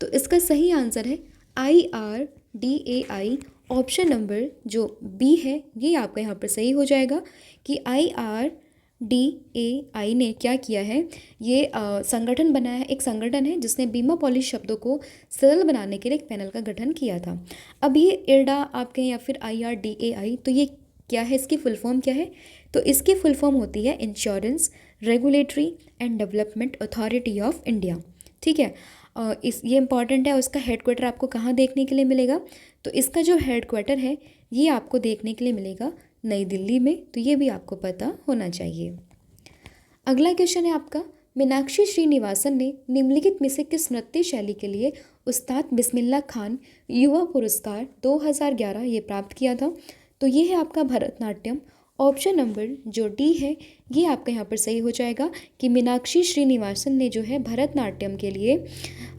तो इसका सही आंसर है IRDAI। ऑप्शन नंबर जो बी है ये आपका यहाँ पर सही हो जाएगा कि IRDAI ने क्या किया है, ये संगठन बनाया है, एक संगठन है जिसने बीमा पॉलिसी शब्दों को सरल बनाने के लिए एक पैनल का गठन किया था। अब ये इरडा आपके या फिर IRDAI, तो ये क्या है, इसकी फुल फॉर्म क्या है? तो इसकी फुल फॉर्म होती है insurance regulatory and development authority of India. ठीक है, ये इंपॉर्टेंट है। उसका हेडक्वार्टर आपको कहाँ देखने के लिए मिलेगा? तो इसका जो हेडक्वार्टर है ये आपको देखने के लिए मिलेगा नई दिल्ली में, तो ये भी आपको पता होना चाहिए। अगला क्वेश्चन है आपका, मीनाक्षी श्रीनिवासन ने निम्नलिखित में से किस नृत्य शैली के लिए उस्ताद बिस्मिल्लाह खान युवा पुरस्कार 2011 ये प्राप्त किया था? तो ये है आपका भरतनाट्यम। ऑप्शन नंबर जो डी है ये आपका यहाँ पर सही हो जाएगा कि मीनाक्षी श्रीनिवासन ने जो है भरतनाट्यम के लिए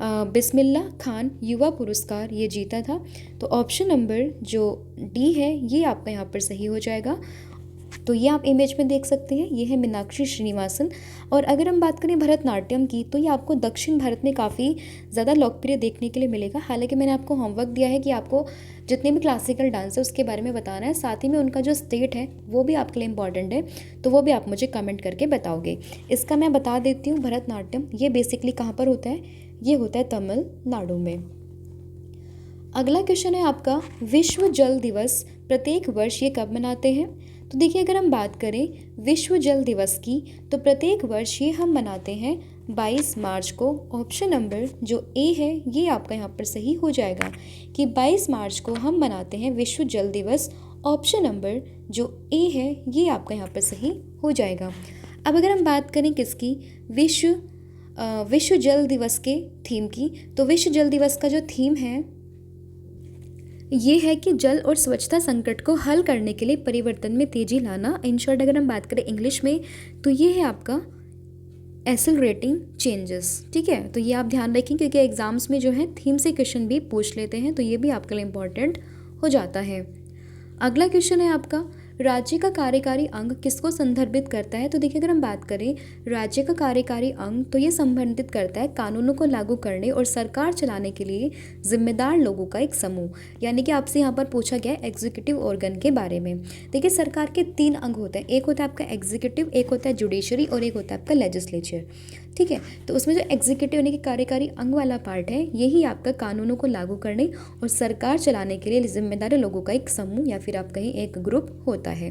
बिस्मिल्लाह खान युवा पुरस्कार ये जीता था। तो ऑप्शन नंबर जो डी है ये आपका यहाँ पर सही हो जाएगा। तो ये आप इमेज में देख सकते हैं, ये है मीनाक्षी श्रीनिवासन। और अगर हम बात करें भरतनाट्यम की, तो ये आपको दक्षिण भारत में काफ़ी ज़्यादा लोकप्रिय देखने के लिए मिलेगा। हालांकि मैंने आपको होमवर्क दिया है कि आपको जितने भी क्लासिकल डांस है उसके बारे में बताना है, साथ ही में उनका जो स्टेट है वो भी आपके लिए इम्पॉर्टेंट है, तो वो भी आप मुझे कमेंट करके बताओगे। इसका मैं बता देती हूँ, भरतनाट्यम ये बेसिकली कहाँ पर होता है? ये होता है तमिलनाडु में। अगला क्वेश्चन है आपका, विश्व जल दिवस प्रत्येक वर्ष ये कब मनाते हैं? तो देखिए, अगर हम बात करें विश्व जल दिवस की, तो प्रत्येक वर्ष ये हम मनाते हैं 22 मार्च को। ऑप्शन नंबर जो ए है ये आपका यहाँ पर सही हो जाएगा कि 22 मार्च को हम मनाते हैं विश्व जल दिवस। ऑप्शन नंबर जो ए है ये आपका यहाँ पर सही हो जाएगा। अब अगर हम बात करें किसकी, विश्व जल दिवस के थीम की, तो विश्व जल दिवस का जो थीम है ये है कि जल और स्वच्छता संकट को हल करने के लिए परिवर्तन में तेजी लाना। इन शॉर्ट अगर हम बात करें इंग्लिश में, तो ये है आपका एक्सेलरेटिंग चेंजेस। ठीक है, तो ये आप ध्यान रखें क्योंकि एग्जाम्स में जो है थीम से क्वेश्चन भी पूछ लेते हैं, तो ये भी आपके लिए इम्पॉर्टेंट हो जाता है। अगला क्वेश्चन है आपका, राज्य का कार्यकारी अंग किसको संदर्भित करता है? तो देखिए, अगर हम बात करें राज्य का कार्यकारी अंग, तो ये संबंधित करता है कानूनों को लागू करने और सरकार चलाने के लिए जिम्मेदार लोगों का एक समूह। यानी कि आपसे यहाँ पर पूछा गया है एग्जीक्यूटिव ऑर्गन के बारे में। देखिए, सरकार के 3 अंग होते हैं, एक होता है आपका एग्जीक्यूटिव, एक होता है जुडिशरी और एक होता है आपका लेजिस्लेचर। ठीक है, तो उसमें जो एग्जीक्यूटिव यानी कि कार्यकारी अंग वाला पार्ट है यही आपका कानूनों को लागू करने और सरकार चलाने के लिए जिम्मेदार लोगों का एक समूह या फिर आप कहीं एक ग्रुप होता है।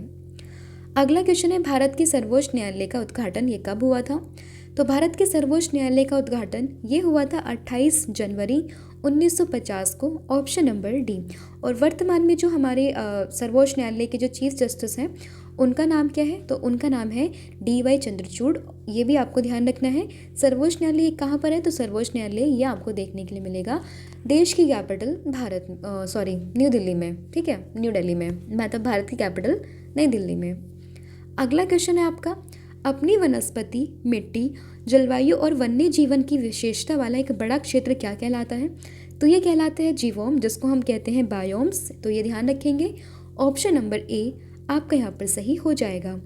अगला क्वेश्चन है, भारत के सर्वोच्च न्यायालय का उद्घाटन ये कब हुआ था? तो भारत के सर्वोच्च न्यायालय का उद्घाटन ये हुआ था 28 जनवरी 1950 को। Option number D. और वर्तमान में जो हमारे सर्वोच्च न्यायालय के जो चीफ जस्टिस हैं उनका नाम क्या है? तो उनका नाम है DY चंद्रचूड़। ये भी आपको ध्यान रखना है। सर्वोच्च न्यायालय कहाँ पर है? तो सर्वोच्च न्यायालय ये आपको देखने के लिए मिलेगा देश की कैपिटल न्यू दिल्ली में। ठीक है, न्यू दिल्ली में, मतलब भारत की कैपिटल नई दिल्ली में। अगला क्वेश्चन है आपका, अपनी वनस्पति, मिट्टी, जलवायु और वन्य जीवन की विशेषता वाला एक बड़ा क्षेत्र क्या कहलाता है? तो ये कहलाता है जीवोम, जिसको हम कहते हैं बायोम्स। तो ये ध्यान रखेंगे। ऑप्शन नंबर ए आपका यहाँ पर सही हो जाएगा।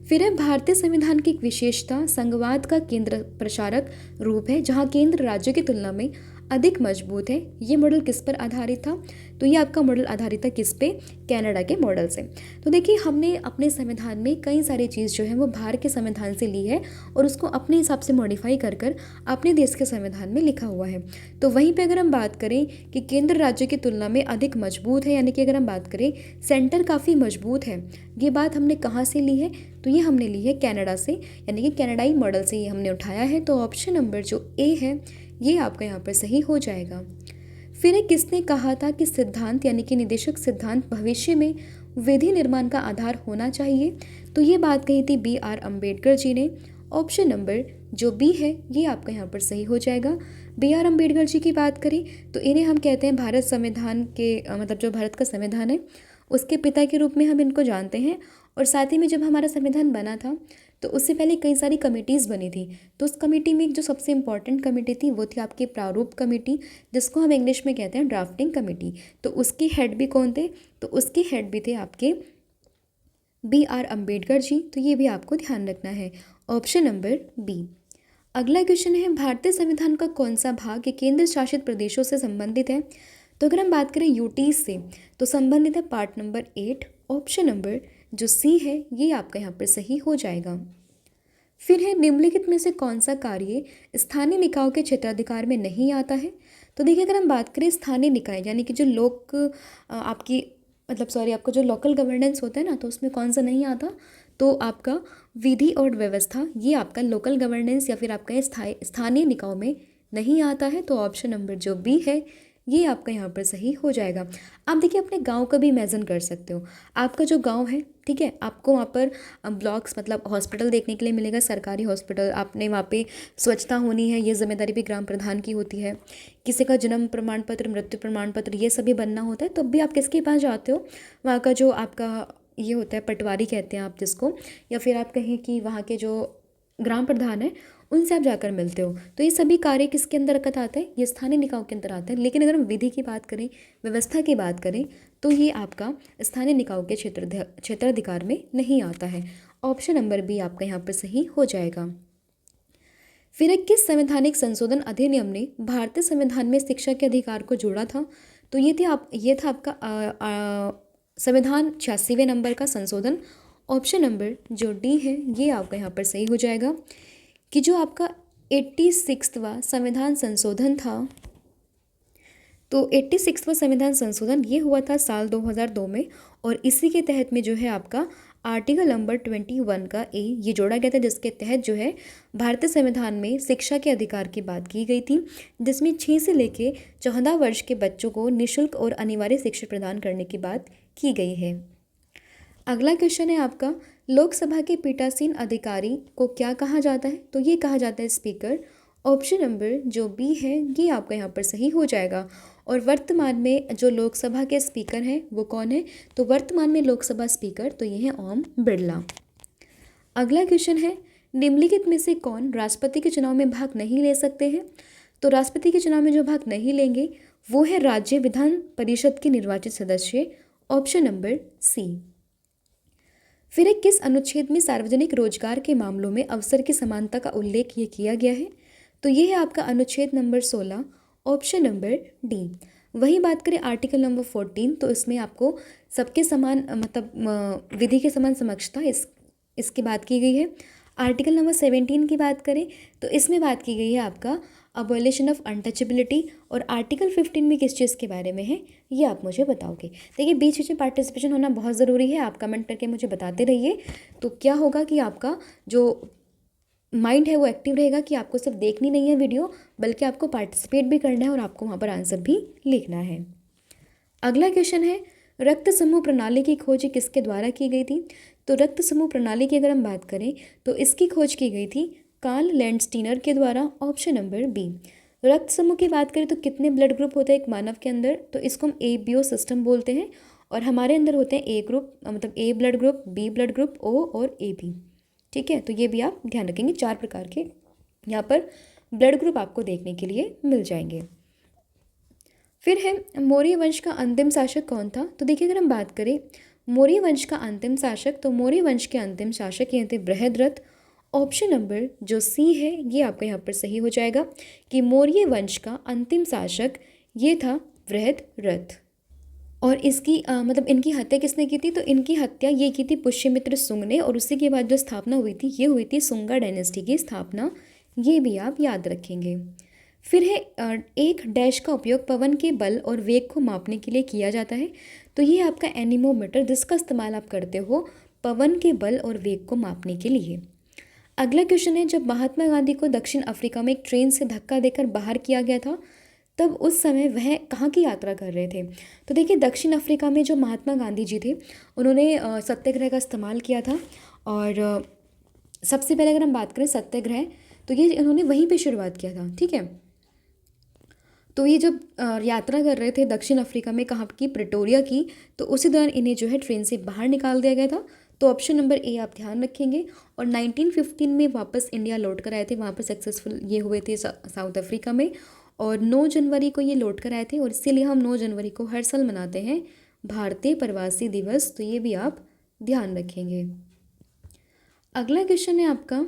फिर है, भारतीय संविधान की एक विशेषता संघवाद का केंद्र प्रसारक रूप है, जहाँ केंद्र राज्यों की तुलना में अधिक मजबूत है। ये मॉडल किस पर आधारित था? तो ये आपका मॉडल आधारित था किस पे? कनाडा के मॉडल से। तो देखिए, हमने अपने संविधान में कई सारी चीज़ जो है वो बाहर के संविधान से ली है और उसको अपने हिसाब से मॉडिफाई कर कर अपने देश के संविधान में लिखा हुआ है। तो वहीं पे अगर हम बात करें कि केंद्र राज्य की तुलना में अधिक मजबूत है, यानी कि अगर हम बात करें सेंटर काफ़ी मजबूत है, ये बात हमने कहाँ से ली है? तो ये हमने ली है कनाडा से, यानी कि कनाडाई मॉडल से ये हमने उठाया है। तो ऑप्शन नंबर जो ए है ये आपका यहाँ पर सही हो जाएगा। फिर किसने कहा था कि सिद्धांत यानी कि निदेशक सिद्धांत भविष्य में विधि निर्माण का आधार होना चाहिए? तो ये बात कही थी BR अम्बेडकर जी ने। ऑप्शन नंबर जो बी है ये आपका यहाँ पर सही हो जाएगा। BR अम्बेडकर जी की बात करें तो इन्हें हम कहते हैं भारत संविधान के मतलब जो भारत का संविधान है उसके पिता के रूप में हम इनको जानते हैं। और साथ ही में जब हमारा संविधान बना था तो उससे पहले कई सारी कमेटीज़ बनी थी। तो उस कमेटी में एक जो सबसे इम्पॉर्टेंट कमेटी थी वो थी आपकी प्रारूप कमेटी, जिसको हम इंग्लिश में कहते हैं ड्राफ्टिंग कमेटी। तो उसके हेड भी कौन थे? तो उसके हेड भी थे आपके BR अम्बेडकर जी। तो ये भी आपको ध्यान रखना है। Option number B. अगला क्वेश्चन है, भारतीय संविधान का कौन सा भाग ये केंद्र शासित प्रदेशों से संबंधित है? तो अगर हम बात करें यूटी से तो संबंधित है पार्ट नंबर 8। ऑप्शन नंबर जो सी है ये आपका यहाँ पर सही हो जाएगा। फिर है, निम्नलिखित में से कौन सा कार्य स्थानीय निकायों के क्षेत्राधिकार में नहीं आता है? तो देखिए, अगर हम बात करें स्थानीय निकाय यानी कि जो आपकी आपका जो लोकल गवर्नेंस होता है ना, तो उसमें कौन सा नहीं आता? तो आपका विधि और व्यवस्था, ये आपका लोकल गवर्नेंस या फिर आपका स्थानीय निकायों में नहीं आता है। तो ऑप्शन नंबर जो बी है ये आपका यहाँ पर सही हो जाएगा। आप देखिए, अपने गांव का भी इमेजिन कर सकते हो। आपका जो गांव है, ठीक है, आपको वहाँ पर ब्लॉक्स हॉस्पिटल देखने के लिए मिलेगा, सरकारी हॉस्पिटल। आपने वहाँ पे स्वच्छता होनी है, ये जिम्मेदारी भी ग्राम प्रधान की होती है। किसी का जन्म प्रमाण पत्र, मृत्यु प्रमाण पत्र, ये सभी बनना होता है। तब भी आप किसके पास जाते हो? वहाँ का जो आपका ये होता है, पटवारी कहते हैं आप जिसको, या फिर आप कहें कि वहाँ के जो ग्राम प्रधान है उनसे आप जाकर मिलते हो। तो ये सभी कार्य किसके अंतर्गत आते हैं? ये स्थानीय निकायों के अंदर आते हैं। लेकिन अगर हम विधि की बात करें, व्यवस्था की बात करें, तो ये आपका स्थानीय निकायों के क्षेत्राधिकार में नहीं आता है। ऑप्शन नंबर बी आपका यहाँ पर सही हो जाएगा। फिर किस संवैधानिक संशोधन अधिनियम ने भारतीय संविधान में शिक्षा के अधिकार को जोड़ा था? तो ये था आपका संविधान 86वें नंबर का संशोधन। ऑप्शन नंबर जो डी है ये आपका यहाँ पर सही हो जाएगा कि जो आपका 86वां संविधान संशोधन था, तो 86वां संविधान संशोधन ये हुआ था साल 2002 में, और इसी के तहत में जो है आपका आर्टिकल नंबर 21 का ए ये जोड़ा गया था, जिसके तहत जो है भारतीय संविधान में शिक्षा के अधिकार की बात की गई थी, जिसमें 6 से लेके 14 वर्ष के बच्चों को निःशुल्क और अनिवार्य शिक्षा प्रदान करने की बात की गई है। अगला क्वेश्चन है आपका, लोकसभा के पीठासीन अधिकारी को क्या कहा जाता है? तो ये कहा जाता है स्पीकर। ऑप्शन नंबर जो बी है ये आपका यहाँ पर सही हो जाएगा। और वर्तमान में जो लोकसभा के स्पीकर हैं वो कौन है? तो वर्तमान में लोकसभा स्पीकर तो ये है ओम बिरला। अगला क्वेश्चन है, निम्नलिखित में से कौन राष्ट्रपति के चुनाव में भाग नहीं ले सकते हैं? तो राष्ट्रपति के चुनाव में जो भाग नहीं लेंगे वो है राज्य विधान परिषद के निर्वाचित सदस्य। Option number C. फिर किस अनुच्छेद में सार्वजनिक रोजगार के मामलों में अवसर की समानता का उल्लेख ये किया गया है? तो ये है आपका अनुच्छेद नंबर 16। Option number D. वही बात करें आर्टिकल नंबर 14, तो इसमें आपको सबके समान विधि के समान समक्षता इसकी बात की गई है। आर्टिकल नंबर 17 की बात करें तो इसमें बात की गई है आपका अबॉलिशन ऑफ अनटचेबिलिटी। और आर्टिकल 15 में किस चीज़ के बारे में है ये आप मुझे बताओगे। देखिए, बीच बीच में पार्टिसिपेशन होना बहुत ज़रूरी है, आप कमेंट करके मुझे बताते रहिए। तो क्या होगा कि आपका जो माइंड है वो एक्टिव रहेगा कि आपको सिर्फ देखनी नहीं है वीडियो, बल्कि आपको पार्टिसिपेट भी करना है और आपको वहाँ पर आंसर भी लिखना है। अगला क्वेश्चन है, रक्त समूह प्रणाली की खोज किसके द्वारा की गई थी? तो रक्त समूह प्रणाली की अगर हम बात करें तो इसकी खोज की गई थी कार्ल लैंडस्टीनर के द्वारा। Option number B. रक्त समूह की बात करें तो कितने ब्लड ग्रुप होते हैं एक मानव के अंदर? तो इसको हम ABO सिस्टम बोलते हैं, और हमारे अंदर होते हैं A group, A blood group, B blood group, O और AB। ठीक है, तो ये भी आप ध्यान रखेंगे। 4 प्रकार के यहाँ पर ब्लड ग्रुप आपको देखने के लिए मिल जाएंगे। फिर है, मौर्य वंश का अंतिम शासक कौन था? तो देखिए, अगर हम बात करें मौर्य वंश का अंतिम शासक, तो मौर्य वंश के अंतिम शासक ये थे बृहद्रथ। ऑप्शन नंबर जो सी है ये आपका यहाँ पर सही हो जाएगा कि मौर्य वंश का अंतिम शासक ये था बृहद्रथ। और इसकी इनकी हत्या किसने की थी? तो इनकी हत्या ये की थी पुष्यमित्र सुंग ने, और उसी के बाद जो स्थापना हुई थी ये हुई थी सुंगा डायनेस्टी की स्थापना। ये भी आप याद रखेंगे। फिर है, एक डैश का उपयोग पवन के बल और वेग को मापने के लिए किया जाता है। तो ये आपका एनीमोमीटर, जिसका इस्तेमाल आप करते हो पवन के बल और वेग को मापने के लिए। अगला क्वेश्चन है, जब महात्मा गांधी को दक्षिण अफ्रीका में एक ट्रेन से धक्का देकर बाहर किया गया था, तब उस समय वह कहाँ की यात्रा कर रहे थे? तो देखिए, दक्षिण अफ्रीका में जो महात्मा गांधी जी थे उन्होंने सत्याग्रह का इस्तेमाल किया था। और सबसे पहले अगर हम बात करें सत्याग्रह, तो ये इन्होंने वहीं पे शुरुआत किया था। ठीक है, तो ये जब यात्रा कर रहे थे दक्षिण अफ्रीका में, कहाँ की? प्रिटोरिया की, तो उसी दौरान इन्हें जो है ट्रेन से बाहर निकाल दिया गया था। तो ऑप्शन नंबर ए आप ध्यान रखेंगे। और 1915 में वापस इंडिया लौट कर आए थे, वहाँ पर सक्सेसफुल ये हुए थे साउथ अफ्रीका में, और 9 जनवरी को ये लौट कर आए थे, और इसीलिए हम 9 जनवरी को हर साल मनाते हैं भारतीय प्रवासी दिवस। तो ये भी आप ध्यान रखेंगे। अगला क्वेश्चन है आपका,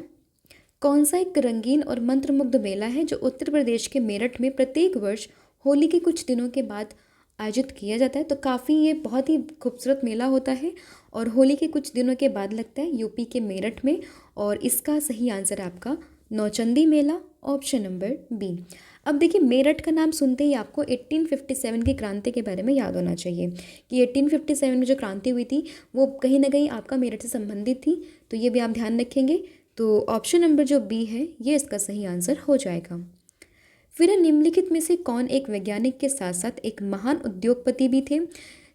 कौन सा एक रंगीन और मंत्रमुग्ध मेला है जो उत्तर प्रदेश के मेरठ में प्रत्येक वर्ष होली के कुछ दिनों के बाद आयोजित किया जाता है। तो काफ़ी ये बहुत ही खूबसूरत मेला होता है और होली के कुछ दिनों के बाद लगता है यूपी के मेरठ में। और इसका सही आंसर है आपका नौचंदी मेला, ऑप्शन नंबर बी। अब देखिए, मेरठ का नाम सुनते ही आपको 1857 की क्रांति के बारे में याद होना चाहिए कि 1857 में जो क्रांति हुई थी वो कहीं ना कहीं आपका मेरठ से संबंधित थी। तो ये भी आप ध्यान रखेंगे। तो ऑप्शन नंबर जो बी है ये इसका सही आंसर हो जाएगा। फिर निम्नलिखित में से कौन एक वैज्ञानिक के साथ साथ एक महान उद्योगपति भी थे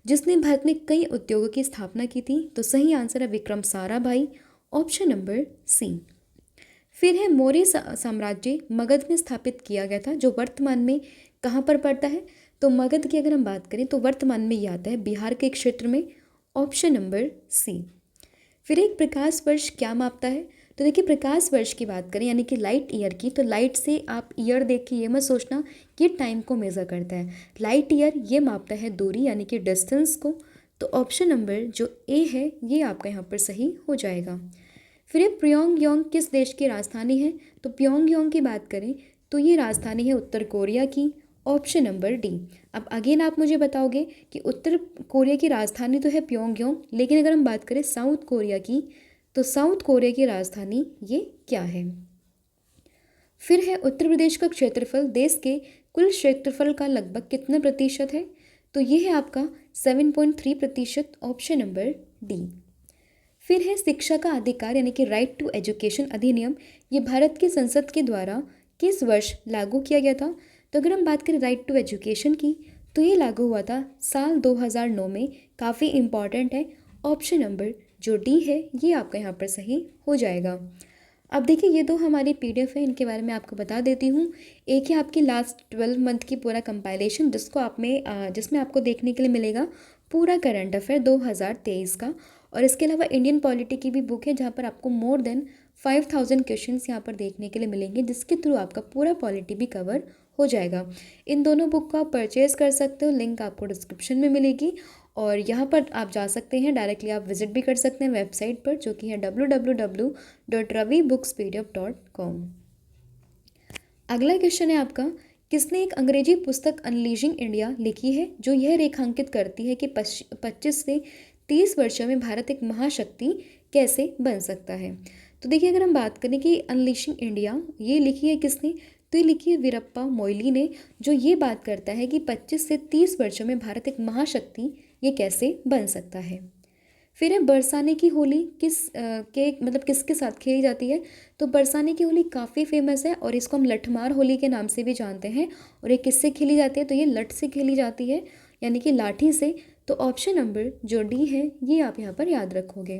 जिसने भारत में कई उद्योगों की स्थापना की थी? तो सही आंसर है Vikram Sarabhai, option number C. फिर है मौर्य साम्राज्य मगध में स्थापित किया गया था, जो वर्तमान में कहाँ पर पड़ता है? तो मगध की अगर हम बात करें तो वर्तमान में ये आता है बिहार के क्षेत्र में, ऑप्शन नंबर सी। फिर एक प्रकाश वर्ष क्या मापता है? तो देखिए, प्रकाश वर्ष की बात करें यानी कि लाइट ईयर की, तो लाइट से आप ईयर देख के ये मत सोचना कि टाइम को मेज़र करता है। लाइट ईयर ये मापता है दूरी यानी कि डिस्टेंस को। तो ऑप्शन नंबर जो ए है ये आपका यहाँ पर सही हो जाएगा। फिर ये प्योंगयांग किस देश की राजधानी है? तो प्योंगयांग की बात करें तो ये राजधानी है उत्तर कोरिया की, ऑप्शन नंबर डी। अब अगेन आप मुझे बताओगे कि उत्तर कोरिया की राजधानी तो है प्योंगयांग, लेकिन अगर हम बात करें साउथ कोरिया की, तो साउथ कोरिया की राजधानी ये क्या है? फिर है उत्तर प्रदेश का क्षेत्रफल देश के कुल क्षेत्रफल का लगभग कितना प्रतिशत है? तो ये है आपका 7.3%, ऑप्शन नंबर डी। फिर है शिक्षा का अधिकार यानी कि राइट टू एजुकेशन अधिनियम, ये भारत की संसद के द्वारा किस वर्ष लागू किया गया था? तो अगर हम बात करें राइट टू एजुकेशन की, तो ये लागू हुआ था साल 2009 में। काफ़ी इम्पॉर्टेंट है, ऑप्शन नंबर जो डी है ये आपका यहाँ पर सही हो जाएगा। अब देखिए, ये दो हमारी PDF है, इनके बारे में आपको बता देती हूँ। एक है आपकी लास्ट 12 मंथ की पूरा कंपाइलेशन, जिसमें आपको देखने के लिए मिलेगा पूरा करंट अफेयर 2023 का। और इसके अलावा इंडियन पॉलिटी की भी बुक है, जहाँ पर आपको मोर देन 5000 क्वेश्चंस यहाँ पर देखने के लिए मिलेंगे, जिसके थ्रू आपका पूरा पॉलिटी भी कवर हो जाएगा। इन दोनों बुक को आप परचेज़ कर सकते हो, लिंक आपको डिस्क्रिप्शन में मिलेगी। और यहाँ पर आप जा सकते हैं, डायरेक्टली आप विजिट भी कर सकते हैं वेबसाइट पर, जो कि है www.ravibooks.pdf.com। अगला क्वेश्चन है आपका, किसने एक अंग्रेजी पुस्तक अनलीजिंग इंडिया लिखी है जो यह रेखांकित करती है कि 25 से 30 वर्षों में भारत एक महाशक्ति कैसे बन सकता है? तो देखिए, अगर हम बात करें कि अनलीजिंग इंडिया ये लिखी है किसने, तो ये लिखी है वीरप्पा मोइली ने, जो ये बात करता है कि 25 से 30 वर्षों में भारत एक महाशक्ति ये कैसे बन सकता है। फिर है बरसाने की होली किसके साथ खेली जाती है? तो बरसाने की होली काफ़ी फेमस है और इसको हम लठमार होली के नाम से भी जानते हैं। और ये किससे खेली जाती है? तो ये लठ से खेली जाती है, यानी कि लाठी से। तो ऑप्शन नंबर जो डी है ये आप यहाँ पर याद रखोगे।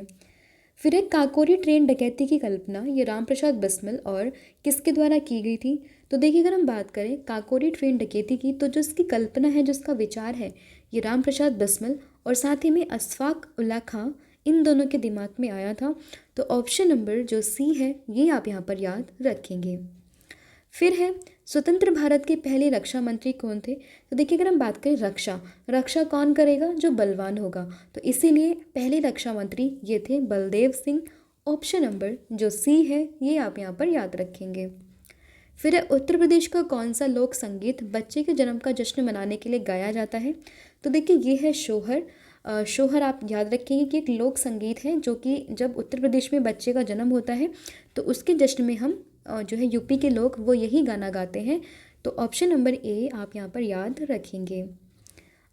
फिर एक काकोरी ट्रेन डकैती की कल्पना ये रामप्रसाद बिस्मिल और किसके द्वारा की गई थी? तो देखिए, अगर हम बात करें काकोरी ट्रेन डकैती की, तो जो इसकी कल्पना है, जो इसका विचार है, ये रामप्रसाद बिस्मिल और साथ ही में अशफाक उल्ला खां, इन दोनों के दिमाग में आया था। तो ऑप्शन नंबर जो सी है ये आप यहाँ पर याद रखेंगे। फिर है स्वतंत्र भारत के पहले रक्षा मंत्री कौन थे? तो देखिए, अगर हम बात करें रक्षा कौन करेगा? जो बलवान होगा। तो इसीलिए पहले रक्षा मंत्री ये थे बलदेव सिंह, ऑप्शन नंबर जो सी है ये आप यहाँ पर याद रखेंगे। फिर है उत्तर प्रदेश का कौन सा लोक संगीत बच्चे के जन्म का जश्न मनाने के लिए गाया जाता है? तो देखिए, ये है शोहर। शोहर आप याद रखेंगे कि एक लोक संगीत है जो कि जब उत्तर प्रदेश में बच्चे का जन्म होता है तो उसके जश्न में हम जो है यूपी के लोग वो यही गाना गाते हैं। तो ऑप्शन नंबर ए आप यहाँ पर याद रखेंगे।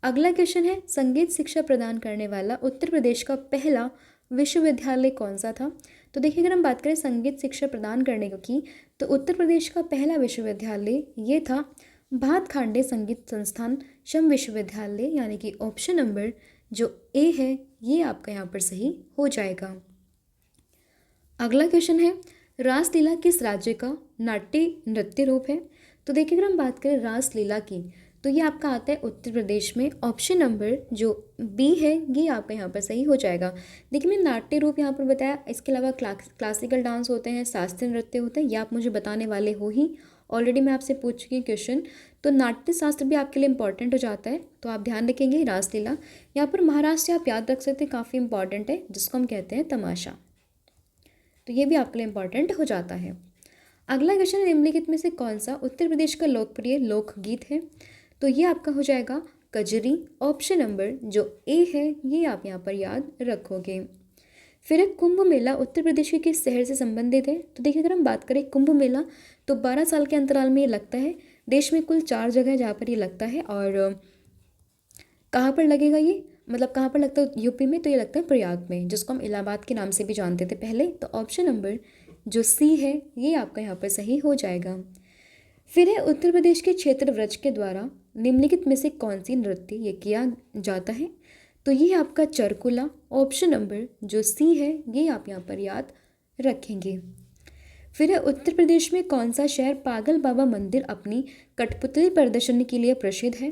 अगला क्वेश्चन है, संगीत शिक्षा प्रदान करने वाला उत्तर प्रदेश का पहला विश्वविद्यालय कौन सा था? तो देखिए, अगर हम बात करें संगीत शिक्षा प्रदान करने की, तो उत्तर प्रदेश का पहला विश्वविद्यालय ये था भातखांडे संगीत संस्थान शम विश्वविद्यालय, यानी कि ऑप्शन नंबर जो ए है ये आपका यहाँ पर सही हो जाएगा। अगला क्वेश्चन है, रासलीला किस राज्य का नाट्य नृत्य रूप है? तो देखिए, अगर हम बात करें रासलीला की, तो ये आपका आता है उत्तर प्रदेश में। ऑप्शन नंबर जो बी है ये आपका यहाँ पर सही हो जाएगा। देखिए मैंने नाट्य रूप यहाँ पर बताया, इसके अलावा क्लासिकल डांस होते हैं, शास्त्रीय नृत्य होते हैं, ये आप मुझे बताने वाले हो ही, ऑलरेडी मैं आपसे पूछ चुकी हूँ क्वेश्चन। तो नाट्य शास्त्र भी आपके लिए इंपॉर्टेंट हो जाता है, तो आप ध्यान रखेंगे। रासलीला यहाँ पर महाराष्ट्र आप याद रख सकते हैं, काफ़ी इंपॉर्टेंट है, जिसको हम कहते हैं तमाशा, तो ये भी आपके लिए इंपॉर्टेंट हो जाता है। अगला क्वेश्चन, निम्नलिखित में से कौन सा उत्तर प्रदेश का लोकप्रिय लोकगीत है? तो ये आपका हो जाएगा कजरी। ऑप्शन नंबर जो ए है ये आप यहाँ पर याद रखोगे। फिर है कुंभ मेला उत्तर प्रदेश के किस शहर से संबंधित है? तो देखिए अगर हम बात करें कुंभ मेला तो 12 साल के अंतराल में ये लगता है। देश में कुल 4 जगह है जहाँ पर ये लगता है। और कहाँ पर लगेगा ये, मतलब कहाँ पर लगता है यूपी में? तो ये लगता है प्रयाग में, जिसको हम इलाहाबाद के नाम से भी जानते थे पहले। तो ऑप्शन नंबर जो सी है ये आपका यहाँ पर सही हो जाएगा। फिर है उत्तर प्रदेश के क्षेत्र व्रज के द्वारा निम्नलिखित में से कौन सी नृत्य ये किया जाता है? तो ये आपका चरकुला। ऑप्शन नंबर जो सी है ये आप यहाँ पर याद रखेंगे। फिर है उत्तर प्रदेश में कौन सा शहर पागल बाबा मंदिर अपनी कठपुतली प्रदर्शन के लिए प्रसिद्ध है?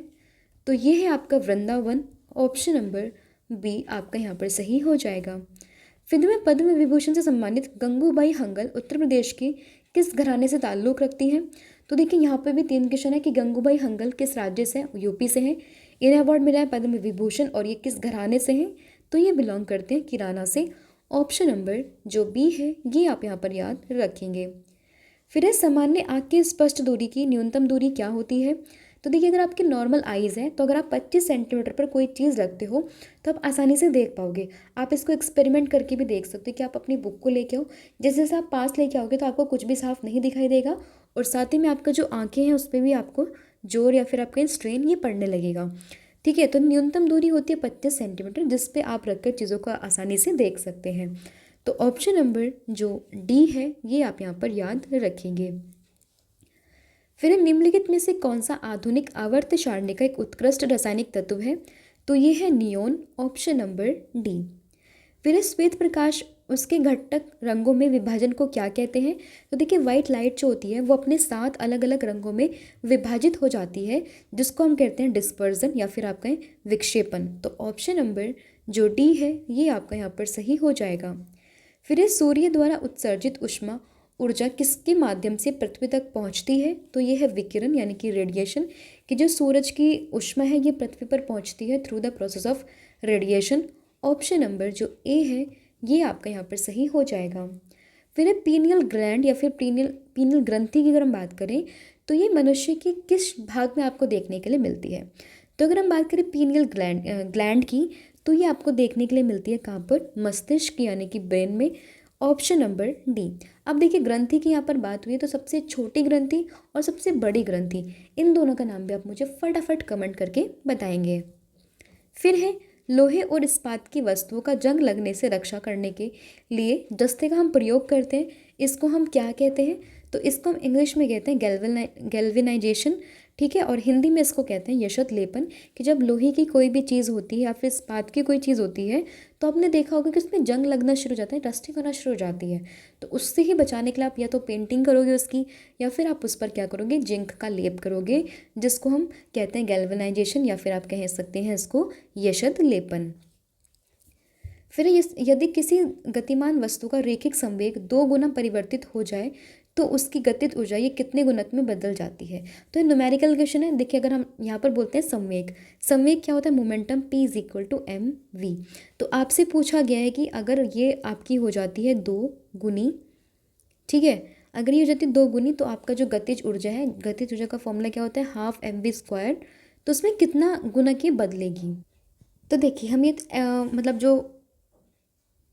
तो ये है आपका वृंदावन। ऑप्शन नंबर बी आपका यहाँ पर सही हो जाएगा। फिर में पद्म विभूषण से सम्मानित गंगूबाई हंगल उत्तर प्रदेश की किस घराने से ताल्लुक़ रखती हैं? तो देखिए यहाँ पे भी 3 क्वेश्चन है कि गंगूबाई हंगल किस राज्य से, यूपी से हैं, इन्हें अवार्ड मिला है पद्म विभूषण, और ये किस घराने से हैं? तो ये बिलोंग करते हैं किराना से। ऑप्शन नंबर जो बी है ये आप यहाँ पर याद रखेंगे। फिर है सामान्य आँख की स्पष्ट दूरी की न्यूनतम दूरी क्या होती है? तो देखिए अगर आपके नॉर्मल आइज़ हैं तो अगर आप 25 सेंटीमीटर पर कोई चीज़ रखते हो तो आप आसानी से देख पाओगे। आप इसको एक्सपेरिमेंट करके भी देख सकते हो कि आप अपनी बुक को लेके आओ, जैसे जैसे आप पास लेके आओगे तो आपको कुछ भी साफ नहीं दिखाई देगा, और साथ ही में आपका जो आँखें हैं उस पर भी आपको जोर या फिर आपका स्ट्रेन ये पड़ने लगेगा। ठीक है, तो न्यूनतम दूरी होती है 25 सेंटीमीटर, जिस पे आप रखकर चीज़ों को आसानी से देख सकते हैं। तो ऑप्शन नंबर जो डी है ये आप यहाँ पर याद रखेंगे। फिर निम्नलिखित में से कौन सा आधुनिक आवर्त सारणी का एक उत्कृष्ट रासायनिक तत्व है? तो ये है नियोन। Option number D. फिर श्वेत प्रकाश उसके घटक रंगों में विभाजन को क्या कहते हैं? तो देखिए वाइट लाइट जो होती है वो अपने 7 अलग अलग रंगों में विभाजित हो जाती है, जिसको हम कहते हैं डिस्पर्जन या फिर आप कहें विक्षेपण। तो ऑप्शन नंबर जो डी है ये आपका यहाँ पर सही हो जाएगा। फिर सूर्य द्वारा उत्सर्जित ऊष्मा ऊर्जा किसके माध्यम से पृथ्वी तक पहुंचती है? तो ये है विकिरण यानी कि रेडिएशन, कि जो सूरज की ऊष्मा है ये पृथ्वी पर पहुंचती है through the process of radiation. Option number जो ए है ये आपका यहाँ पर सही हो जाएगा। फिर है पीनियल ग्लैंड या फिर पीनियल ग्रंथि की अगर हम बात करें तो ये मनुष्य के किस भाग में आपको देखने के लिए मिलती है? तो अगर हम बात करें पीनियल ग्लैंड की तो ये आपको देखने के लिए मिलती है कहाँ पर? मस्तिष्क यानी कि ब्रेन में। Option number D. अब देखिए ग्रंथि की यहाँ पर बात हुई है तो सबसे छोटी ग्रंथि और सबसे बड़ी ग्रंथि, इन दोनों का नाम भी आप मुझे फटाफट कमेंट करके बताएंगे। फिर है लोहे और इस्पात की वस्तुओं का जंग लगने से रक्षा करने के लिए दस्ते का हम प्रयोग करते हैं, इसको हम क्या कहते हैं? तो इसको हम इंग्लिश में कहते हैं गैल्वेनाइजेशन। ठीक है, और हिंदी में इसको कहते हैं यशत लेपन, कि जब लोहे की कोई भी चीज़ होती है या फिर इस्पात की कोई चीज़ होती है तो आपने देखा होगा कि उसमें जंग लगना शुरू हो जाता है, रस्टिंग होना शुरू हो जाती है। तो उससे ही बचाने के लिए आप या तो पेंटिंग करोगे उसकी, या फिर आप उस पर क्या करोगे? जिंक का लेप करोगे, जिसको हम कहते हैं गैल्वेनाइजेशन, या फिर आप कह सकते हैं इसको यशत लेपन। फिर यदि किसी गतिमान वस्तु का रैखिक संवेग 2 गुना परिवर्तित हो जाए तो उसकी गतिज ऊर्जा ये कितने गुणक में बदल जाती है? तो ये न्यूमेरिकल क्वेश्चन है। देखिए अगर हम यहाँ पर बोलते हैं संवेग, संवेग क्या होता है? Momentum p is equal to M V. तो आपसे पूछा गया है कि अगर ये आपकी हो जाती है 2 गुनी, ठीक है, अगर ये हो जाती है 2 गुनी तो आपका जो गतिज ऊर्जा है, गतिज ऊर्जा का फॉर्मूला क्या होता है? Half M V square. तो उसमें कितना गुणक ये बदलेगी? तो देखिए हम ये मतलब जो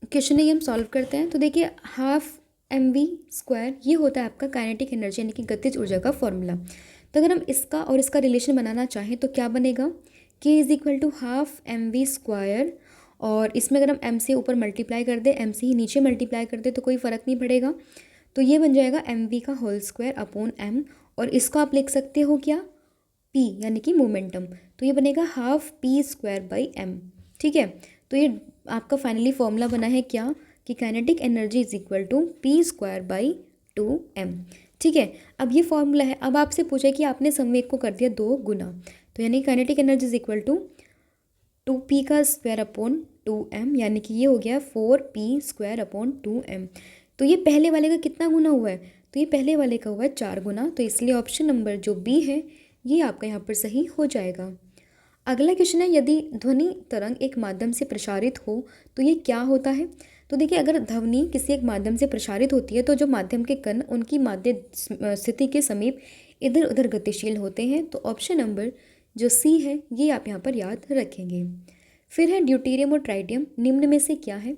क्वेश्चन है ये हम सॉल्व करते हैं। तो देखिए हाफ एम वी स्क्वायर ये होता है आपका काइनेटिक एनर्जी यानी कि गतिज ऊर्जा का फॉर्मूला। तो अगर हम इसका और इसका रिलेशन बनाना चाहें तो क्या बनेगा? K is equal to half M V square, और इसमें अगर हम एम से ऊपर मल्टीप्लाई कर दें, एम से ही नीचे मल्टीप्लाई कर दें तो कोई फ़र्क नहीं पड़ेगा। तो ये बन जाएगा एम वी का होल स्क्वायर अपॉन एम, और इसको आप लिख सकते हो क्या? पी यानी कि मोमेंटम। तो ये बनेगा half P square by M. ठीक है, तो ये आपका फाइनली फॉर्मूला बना है क्या? कि kinetic energy is equal to P square by 2m। ठीक है, अब ये फॉर्मूला है। अब आपसे पूछा कि आपने संवेग को कर दिया 2 गुना, तो तो यानी kinetic energy is equal to 2p का स्क्वायर अपॉन 2m, यानी कि ये हो गया 4p स्क्वायर अपॉन 2m। तो ये पहले वाले का कितना गुना हुआ है, तो ये पहले वाले का हुआ है 4 गुना, तो इसलिए ऑप्शन नंबर जो बी है ये आपका यहाँ पर सही हो जाएगा। अगला क्वेश्चन है, यदि ध्वनि तरंग एक माध्यम से प्रसारित हो तो ये क्या होता है। तो देखिए, अगर ध्वनि किसी एक माध्यम से प्रसारित होती है तो जो माध्यम के कण उनकी माध्य स्थिति के समीप इधर उधर गतिशील होते हैं। तो ऑप्शन नंबर जो सी है ये आप यहाँ पर याद रखेंगे। फिर है ड्यूटेरियम और ट्राइटियम निम्न में से क्या है।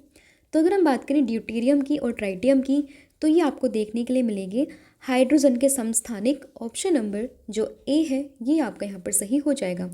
तो अगर हम बात करें ड्यूटेरियम की और ट्राइटियम की, तो ये आपको देखने के लिए मिलेंगे हाइड्रोजन के समस्थानिक। ऑप्शन नंबर जो ए है ये आपका यहाँ पर सही हो जाएगा।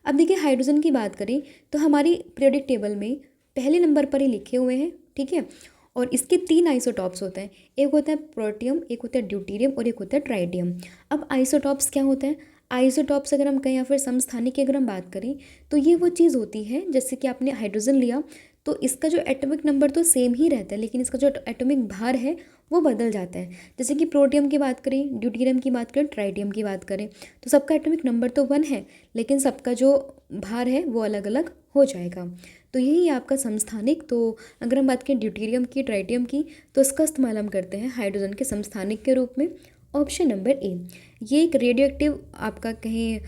अब देखिए, हाइड्रोजन की बात करें तो हमारी पीरियोडिक टेबल में पहले नंबर पर ही लिखे हुए हैं, ठीक है। और इसके 3 आइसोटॉप्स होते हैं, एक होता है प्रोटियम, एक होता है ड्यूटेरियम और एक होता है ट्राइटियम। अब आइसोटॉप्स क्या होते हैं, आइसोटॉप्स अगर हम कहें या फिर समस्थानिक की अगर हम बात करें तो ये वो चीज़ होती है, जैसे कि आपने हाइड्रोजन लिया तो इसका जो एटॉमिक नंबर तो सेम ही रहता है, लेकिन इसका जो एटॉमिक भार है वो बदल जाता है। जैसे कि प्रोटियम की बात करें, ड्यूटेरियम की बात करें, ट्राइटियम की बात करें, तो सबका एटॉमिक नंबर तो 1 है, लेकिन सबका जो भार है वो अलग अलग हो जाएगा। तो यही आपका समस्थानिक। तो अगर हम बात करें ड्यूटेरियम की, ट्राइटियम की, तो इसका इस्तेमाल हम करते हैं हाइड्रोजन के समस्थानिक के रूप में। ऑप्शन नंबर ए, ये एक रेडियो एक्टिव आपका कहें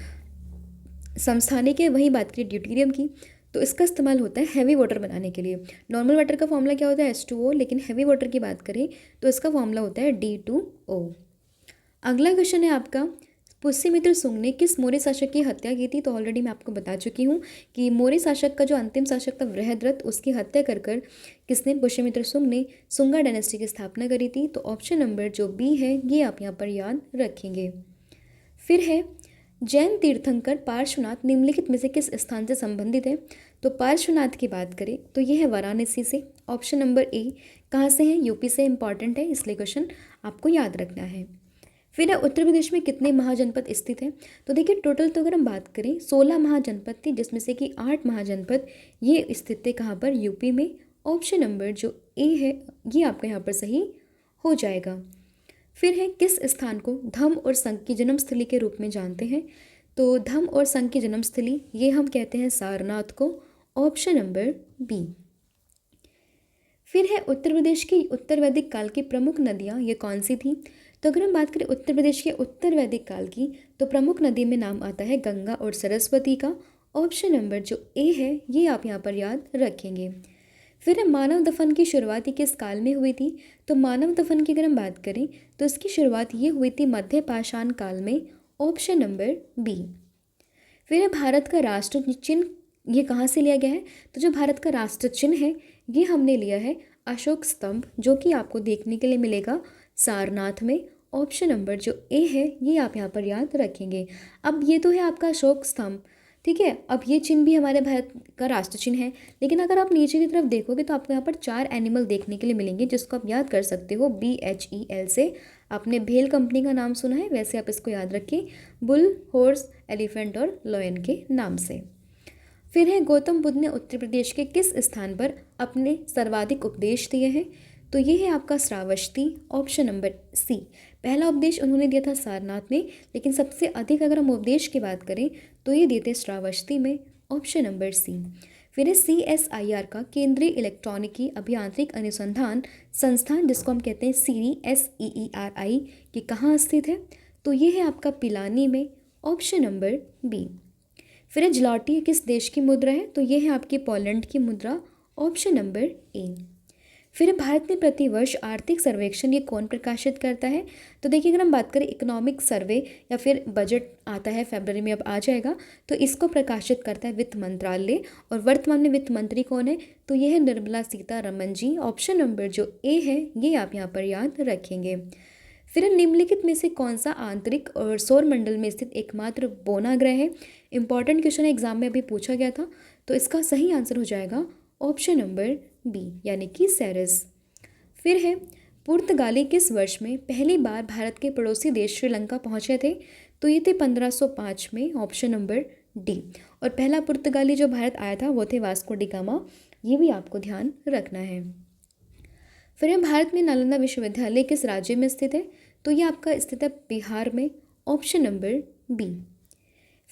समस्थानिक है। वहीं बात करें ड्यूटेरियम की, तो इसका इस्तेमाल होता है हैवी वाटर बनाने के लिए। नॉर्मल वाटर का फॉर्मूला क्या होता है, H2O, लेकिन हैवी वाटर की बात करें तो इसका फॉर्मूला होता है D2O। अगला क्वेश्चन है आपका, पुष्यमित्र सुंग ने किस मौर्य शासक की हत्या की थी। तो ऑलरेडी मैं आपको बता चुकी हूँ कि मौर्य शासक का जो अंतिम शासक था बृहद्रथ, उसकी हत्या कर किसने, पुष्यमित्र सुंग ने सुंगा डायनेस्टी की स्थापना करी थी। तो ऑप्शन नंबर जो बी है ये आप यहाँ पर याद रखेंगे। फिर है, जैन तीर्थंकर पार्श्वनाथ निम्नलिखित में से किस स्थान से संबंधित है। तो पार्श्वनाथ की बात करें तो ये है वाराणसी से। ऑप्शन नंबर ए, कहाँ से है, यूपी से। इंपॉर्टेंट है, इसलिए क्वेश्चन आपको याद रखना है। फिर है, उत्तर प्रदेश में कितने महाजनपद स्थित हैं। तो देखिए, टोटल तो अगर हम बात करें 16 महाजनपद थी, जिसमें से कि 8 महाजनपद ये स्थित थे कहाँ पर, यूपी में। ऑप्शन नंबर जो ए है ये आपका यहाँ पर सही हो जाएगा। फिर है, किस स्थान को धम्म और संघ की जन्मस्थली के रूप में जानते हैं। तो धम्म और संघ की जन्मस्थली ये हम कहते हैं सारनाथ को। Option number B. फिर है, उत्तर प्रदेश की उत्तर वैदिक काल की प्रमुख नदियाँ ये कौन सी थी। तो अगर हम बात करें उत्तर प्रदेश के उत्तर वैदिक काल की, तो प्रमुख नदी में नाम आता है गंगा और सरस्वती का। ऑप्शन नंबर जो ए है ये आप यहाँ पर याद रखेंगे। फिर मानव दफन की शुरुआत किस काल में हुई थी। तो मानव दफन की अगर हम बात करें तो इसकी शुरुआत ये हुई थी मध्य पाषाण काल में। Option number B. फिर भारत का राष्ट्र चिन्ह ये कहाँ से लिया गया है। तो जो भारत का राष्ट्र चिन्ह है ये हमने लिया है अशोक स्तंभ, जो कि आपको देखने के लिए मिलेगा सारनाथ में। ऑप्शन नंबर जो ए है ये आप यहाँ पर याद रखेंगे। अब ये तो है आपका अशोक स्तंभ, ठीक है। अब ये चिन्ह भी हमारे भारत का राष्ट्र चिन्ह है, लेकिन अगर आप नीचे की तरफ देखोगे तो आपको यहाँ पर 4 एनिमल देखने के लिए मिलेंगे, जिसको आप याद कर सकते हो BHEL से। आपने भेल कंपनी का नाम सुना है, वैसे आप इसको याद रखिए बुल, हॉर्स, एलिफेंट और लॉयन के नाम से। फिर है, गौतम बुद्ध ने उत्तर प्रदेश के किस स्थान पर अपने सर्वाधिक उपदेश दिए हैं। तो ये है आपका श्रावस्ती। ऑप्शन नंबर सी। पहला उपदेश उन्होंने दिया था सारनाथ में, लेकिन सबसे अधिक अगर हम उपदेश की बात करें तो ये देते श्रावस्ती में। Option number C. फिर है, CSIR का केंद्रीय इलेक्ट्रॉनिकी अभियांत्रिक अनुसंधान संस्थान, जिसको हम कहते हैं CERI, कि कहाँ स्थित है। तो ये है आपका पिलानी में। Option number B. फिर है, जलाटी किस देश की मुद्रा है। तो ये है आपकी पोलैंड की मुद्रा। Option number A. फिर भारत में प्रतिवर्ष आर्थिक सर्वेक्षण ये कौन प्रकाशित करता है। तो देखिए, अगर हम बात करें इकोनॉमिक सर्वे या फिर बजट आता है फरवरी में, अब आ जाएगा, तो इसको प्रकाशित करता है वित्त मंत्रालय। और वर्तमान में वित्त मंत्री कौन है। तो ये है निर्मला सीतारमण जी। ऑप्शन नंबर जो ए है ये आप यहाँ पर याद रखेंगे। फिर निम्नलिखित में से कौन सा आंतरिक और सौर मंडल में स्थित एकमात्र बोना ग्रह है। इंपॉर्टेंट क्वेश्चन है, एग्जाम में अभी पूछा गया था। तो इसका सही आंसर हो जाएगा ऑप्शन नंबर बी, यानी कि सेरेस। फिर है, पुर्तगाली किस वर्ष में पहली बार भारत के पड़ोसी देश श्रीलंका पहुंचे थे। तो ये थे 1505 में। Option number D. और पहला पुर्तगाली जो भारत आया था वो थे वास्को डी गामा। ये भी आपको ध्यान रखना है। फिर है, भारत में नालंदा विश्वविद्यालय किस राज्य में स्थित है। तो ये आपका स्थित है बिहार में। Option number B.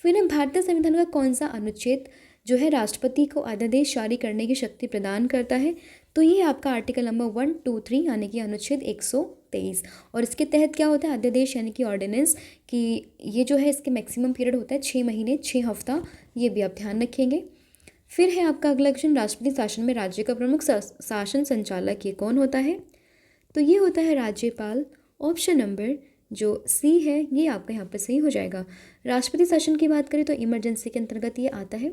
फिर है भारतीय संविधान का कौन सा अनुच्छेद जो है राष्ट्रपति को अध्यादेश जारी करने की शक्ति प्रदान करता है? तो ये आपका आर्टिकल नंबर 123 यानी कि अनुच्छेद 123। और इसके तहत क्या होता है, अध्यादेश यानी कि ऑर्डिनेंस, कि ये जो है इसके मैक्सिमम पीरियड होता है 6 महीने 6 हफ्ता, ये भी आप ध्यान रखेंगे। फिर है आपका अगला क्वेश्चन, राष्ट्रपति शासन में राज्य का प्रमुख शासन संचालक ये कौन होता है? तो ये होता है राज्यपाल। ऑप्शन नंबर जो सी है ये आपका यहाँ पर सही हो जाएगा। राष्ट्रपति शासन की बात करें तो इमरजेंसी के अंतर्गत ये आता है।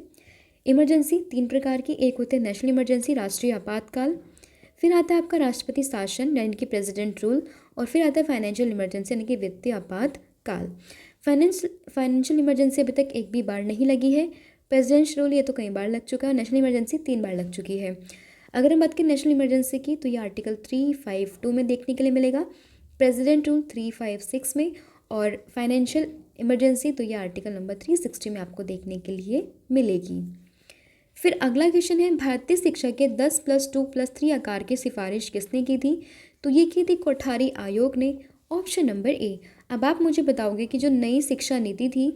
इमरजेंसी 3 प्रकार की, एक होते हैं नेशनल इमरजेंसी, राष्ट्रीय आपातकाल, फिर आता है आपका राष्ट्रपति शासन यानी कि प्रेसिडेंट रूल, और फिर आता है फाइनेंशियल इमरजेंसी यानी कि वित्तीय आपातकाल। फाइनेंशियल इमरजेंसी अभी तक एक भी बार नहीं लगी है। प्रेसिडेंट रूल ये तो कई बार लग चुका है। नेशनल इमरजेंसी 3 बार लग चुकी है। अगर हम बात करें नेशनल इमरजेंसी की तो ये आर्टिकल 352 में देखने के लिए मिलेगा, प्रेसिडेंट रूल 356 में, और फाइनेंशियल इमरजेंसी तो ये आर्टिकल नंबर 360 में आपको देखने के लिए मिलेगी। फिर अगला क्वेश्चन है, भारतीय शिक्षा के 10+2+3 आकार की सिफारिश किसने की थी? तो ये की थी कोठारी आयोग ने। ऑप्शन नंबर ए। अब आप मुझे बताओगे कि जो नई शिक्षा नीति थी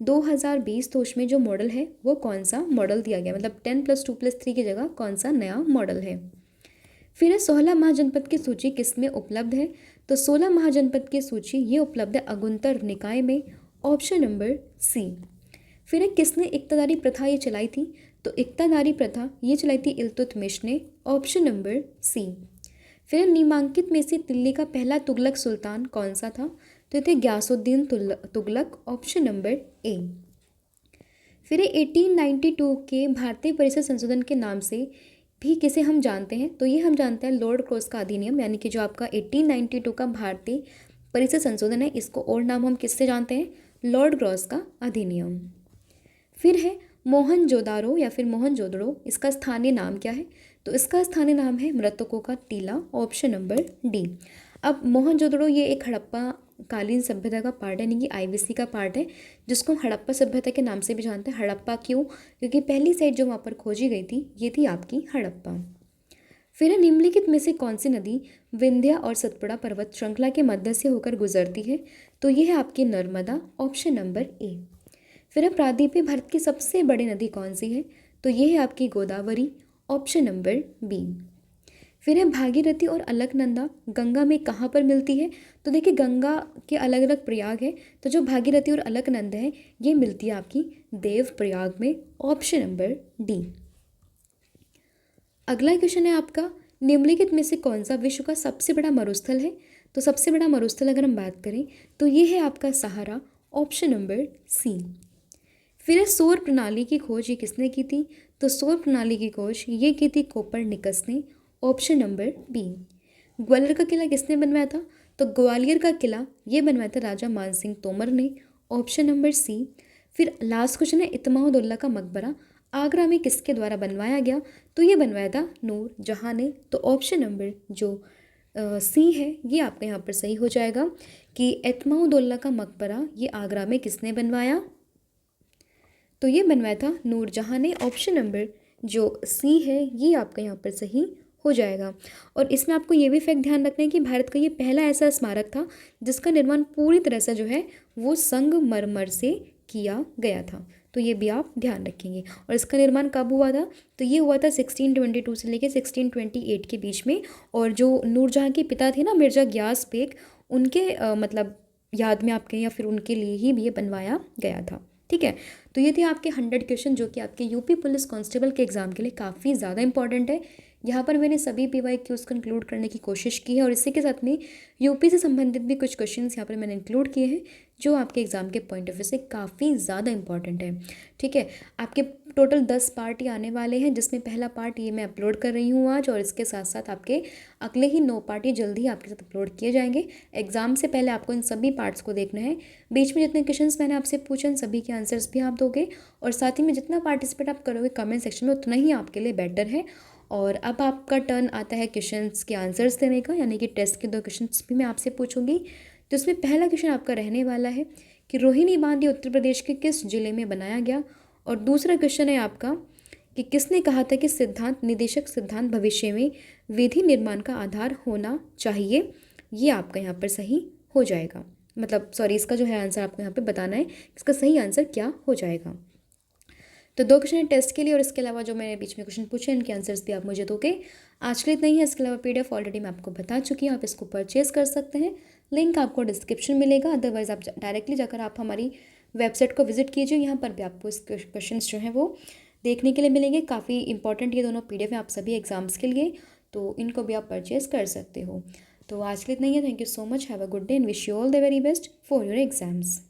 2020, तो उसमें जो मॉडल है वो कौन सा मॉडल दिया गया, मतलब 10+2+3 की जगह कौन सा नया मॉडल है। फिर है 16 महाजनपद की सूची किस में उपलब्ध है? तो 16 महाजनपद की सूची ये उपलब्ध है अगुंतर निकाय में। Option number C. फिर है किसने इक्तादारी प्रथा ये चलाई थी? तो इक्तादारी प्रथा ये चलाई थी इल्तुतमिश ने। Option number C. फिर निम्नांकित में से दिल्ली का पहला तुगलक सुल्तान कौन सा था? तो ये थे Ghiyasuddin Tughlaq. Option number A. फिर 1892 के भारतीय परिषद संशोधन के नाम से भी किसे हम जानते हैं? तो ये हम जानते हैं लॉर्ड क्रॉस का अधिनियम, यानी कि जो आपका 1892 का भारतीय परिषद संशोधन है, इसको और नाम हम किससे जानते हैं? लॉर्ड क्रॉस का अधिनियम। फिर है मोहनजोदारो या फिर मोहनजोदड़ो, इसका स्थानीय नाम क्या है? तो इसका स्थानीय नाम है मृतकों का टीला। Option number D. अब मोहनजोदड़ो ये एक हड़प्पा कालीन सभ्यता का पार्ट है, यानी कि आईवीसी का पार्ट है, जिसको हम हड़प्पा सभ्यता के नाम से भी जानते हैं। हड़प्पा क्यों? क्योंकि पहली साइट जो वहाँ पर खोजी गई थी ये थी आपकी हड़प्पा। फिर है निम्नलिखित में से कौन सी नदी विंध्या और सतपुड़ा पर्वत श्रृंखला के मध्य से होकर गुजरती है? तो ये है आपकी नर्मदा। Option number A. फिर है प्रायद्वीपीय भारत की सबसे बड़ी नदी कौन सी है? तो ये है आपकी गोदावरी। Option number B. फिर है भागीरथी और अलकनंदा गंगा में कहाँ पर मिलती है? तो देखिए गंगा के अलग अलग प्रयाग है, तो जो भागीरथी और अलकनंदा है ये मिलती है आपकी देव प्रयाग में। Option number D. अगला क्वेश्चन है आपका, निम्नलिखित में से कौन सा विश्व का सबसे बड़ा मरुस्थल है? तो सबसे बड़ा मरुस्थल अगर हम बात करें तो ये है आपका सहारा। Option number C. फिर सौर प्रणाली की खोज ये किसने की थी? तो सौर प्रणाली की खोज ये की थी कोपरनिकस ने। Option number B. ग्वालियर का किला किसने बनवाया था? तो ग्वालियर का किला ये बनवाया था राजा मानसिंह तोमर ने। Option number C. फिर लास्ट क्वेश्चन है, इत्माउद्दौला का मकबरा आगरा में किसके द्वारा बनवाया गया? तो ये बनवाया था नूर जहाँ ने। तो ऑप्शन नंबर जो सी है ये आपका यहाँ पर सही हो जाएगा कि इत्माउद्दौला का मकबरा ये आगरा में किसने बनवाया? तो ये बनवाया था नूरजहाँ ने। ऑप्शन नंबर जो सी है ये आपका यहाँ पर सही हो जाएगा। और इसमें आपको ये भी फैक्ट ध्यान रखना है कि भारत का ये पहला ऐसा स्मारक था जिसका निर्माण पूरी तरह से जो है वो संगमरमर से किया गया था। तो ये भी आप ध्यान रखेंगे। और इसका निर्माण कब हुआ था? तो ये हुआ था 1622 से लेकर 1628 के बीच में। और जो नूरजहाँ के पिता थे ना मिर्ज़ा गियास बेग, उनके मतलब याद में आपके या फिर उनके लिए ही ये बनवाया गया था। ठीक है, तो ये थे आपके 100 क्वेश्चन जो कि आपके यूपी पुलिस कांस्टेबल के एग्ज़ाम के लिए काफ़ी ज़्यादा इंपॉर्टेंट है। यहाँ पर मैंने सभी PYQs को इंक्लूड करने की कोशिश की है, और इसी के साथ में यूपी से संबंधित भी कुछ क्वेश्चंस यहाँ पर मैंने इंक्लूड किए हैं जो आपके एग्ज़ाम के पॉइंट ऑफ व्यू से काफ़ी ज़्यादा इंपॉर्टेंट है। ठीक है, आपके टोटल 10 पार्ट ही आने वाले हैं, जिसमें पहला पार्ट ये मैं अपलोड कर रही हूँ आज, और इसके साथ साथ आपके अगले ही 9 पार्ट ये जल्दी ही आपके साथ अपलोड किए जाएंगे। एग्ज़ाम से पहले आपको इन सभी पार्ट्स को देखना है। बीच में जितने क्वेश्चंस मैंने आपसे पूछे उन सभी के आंसर्स भी आप दोगे, और साथ ही में जितना पार्टिसिपेट आप करोगे कमेंट सेक्शन में उतना ही आपके लिए बेटर है। और अब आपका टर्न आता है क्वेश्चंस के आंसर्स देने का, यानी कि टेस्ट के 2 क्वेश्चंस भी मैं आपसे पूछूंगी। तो इसमें पहला क्वेश्चन आपका रहने वाला है कि रोहिणी बांध ये उत्तर प्रदेश के किस जिले में बनाया गया? और दूसरा क्वेश्चन है आपका कि किसने कहा था कि सिद्धांत निदेशक सिद्धांत भविष्य में विधि निर्माण का आधार होना चाहिए? ये आपका यहाँ पर सही हो जाएगा। मतलब सॉरी, इसका जो है आंसर आपको यहाँ पे बताना है, इसका सही आंसर क्या हो जाएगा। तो 2 क्वेश्चन है टेस्ट के लिए, और इसके अलावा जो मैंने बीच में क्वेश्चन पूछे इनके आंसर्स भी आप मुझे दोगे। आज के लिए इतना ही है। इसके अलावा पीडीएफ ऑलरेडी मैं आपको बता चुकी हूँ, आप इसको परचेज़ कर सकते हैं, लिंक आपको डिस्क्रिप्शन मिलेगा। अदरवाइज़ आप डायरेक्टली जाकर आप हमारी वेबसाइट को विजिट कीजिए, यहाँ पर भी आपको इस क्वेश्चन जो हैं वो देखने के लिए मिलेंगे। काफ़ी इंपॉर्टेंट ये दोनों पीडीएफ हैं आप सभी एग्जाम्स के लिए, तो इनको भी आप परचेज़ कर सकते हो। तो आज के लिए इतना ही है। Thank you so much, have a good day and wish you all the very best for your exams.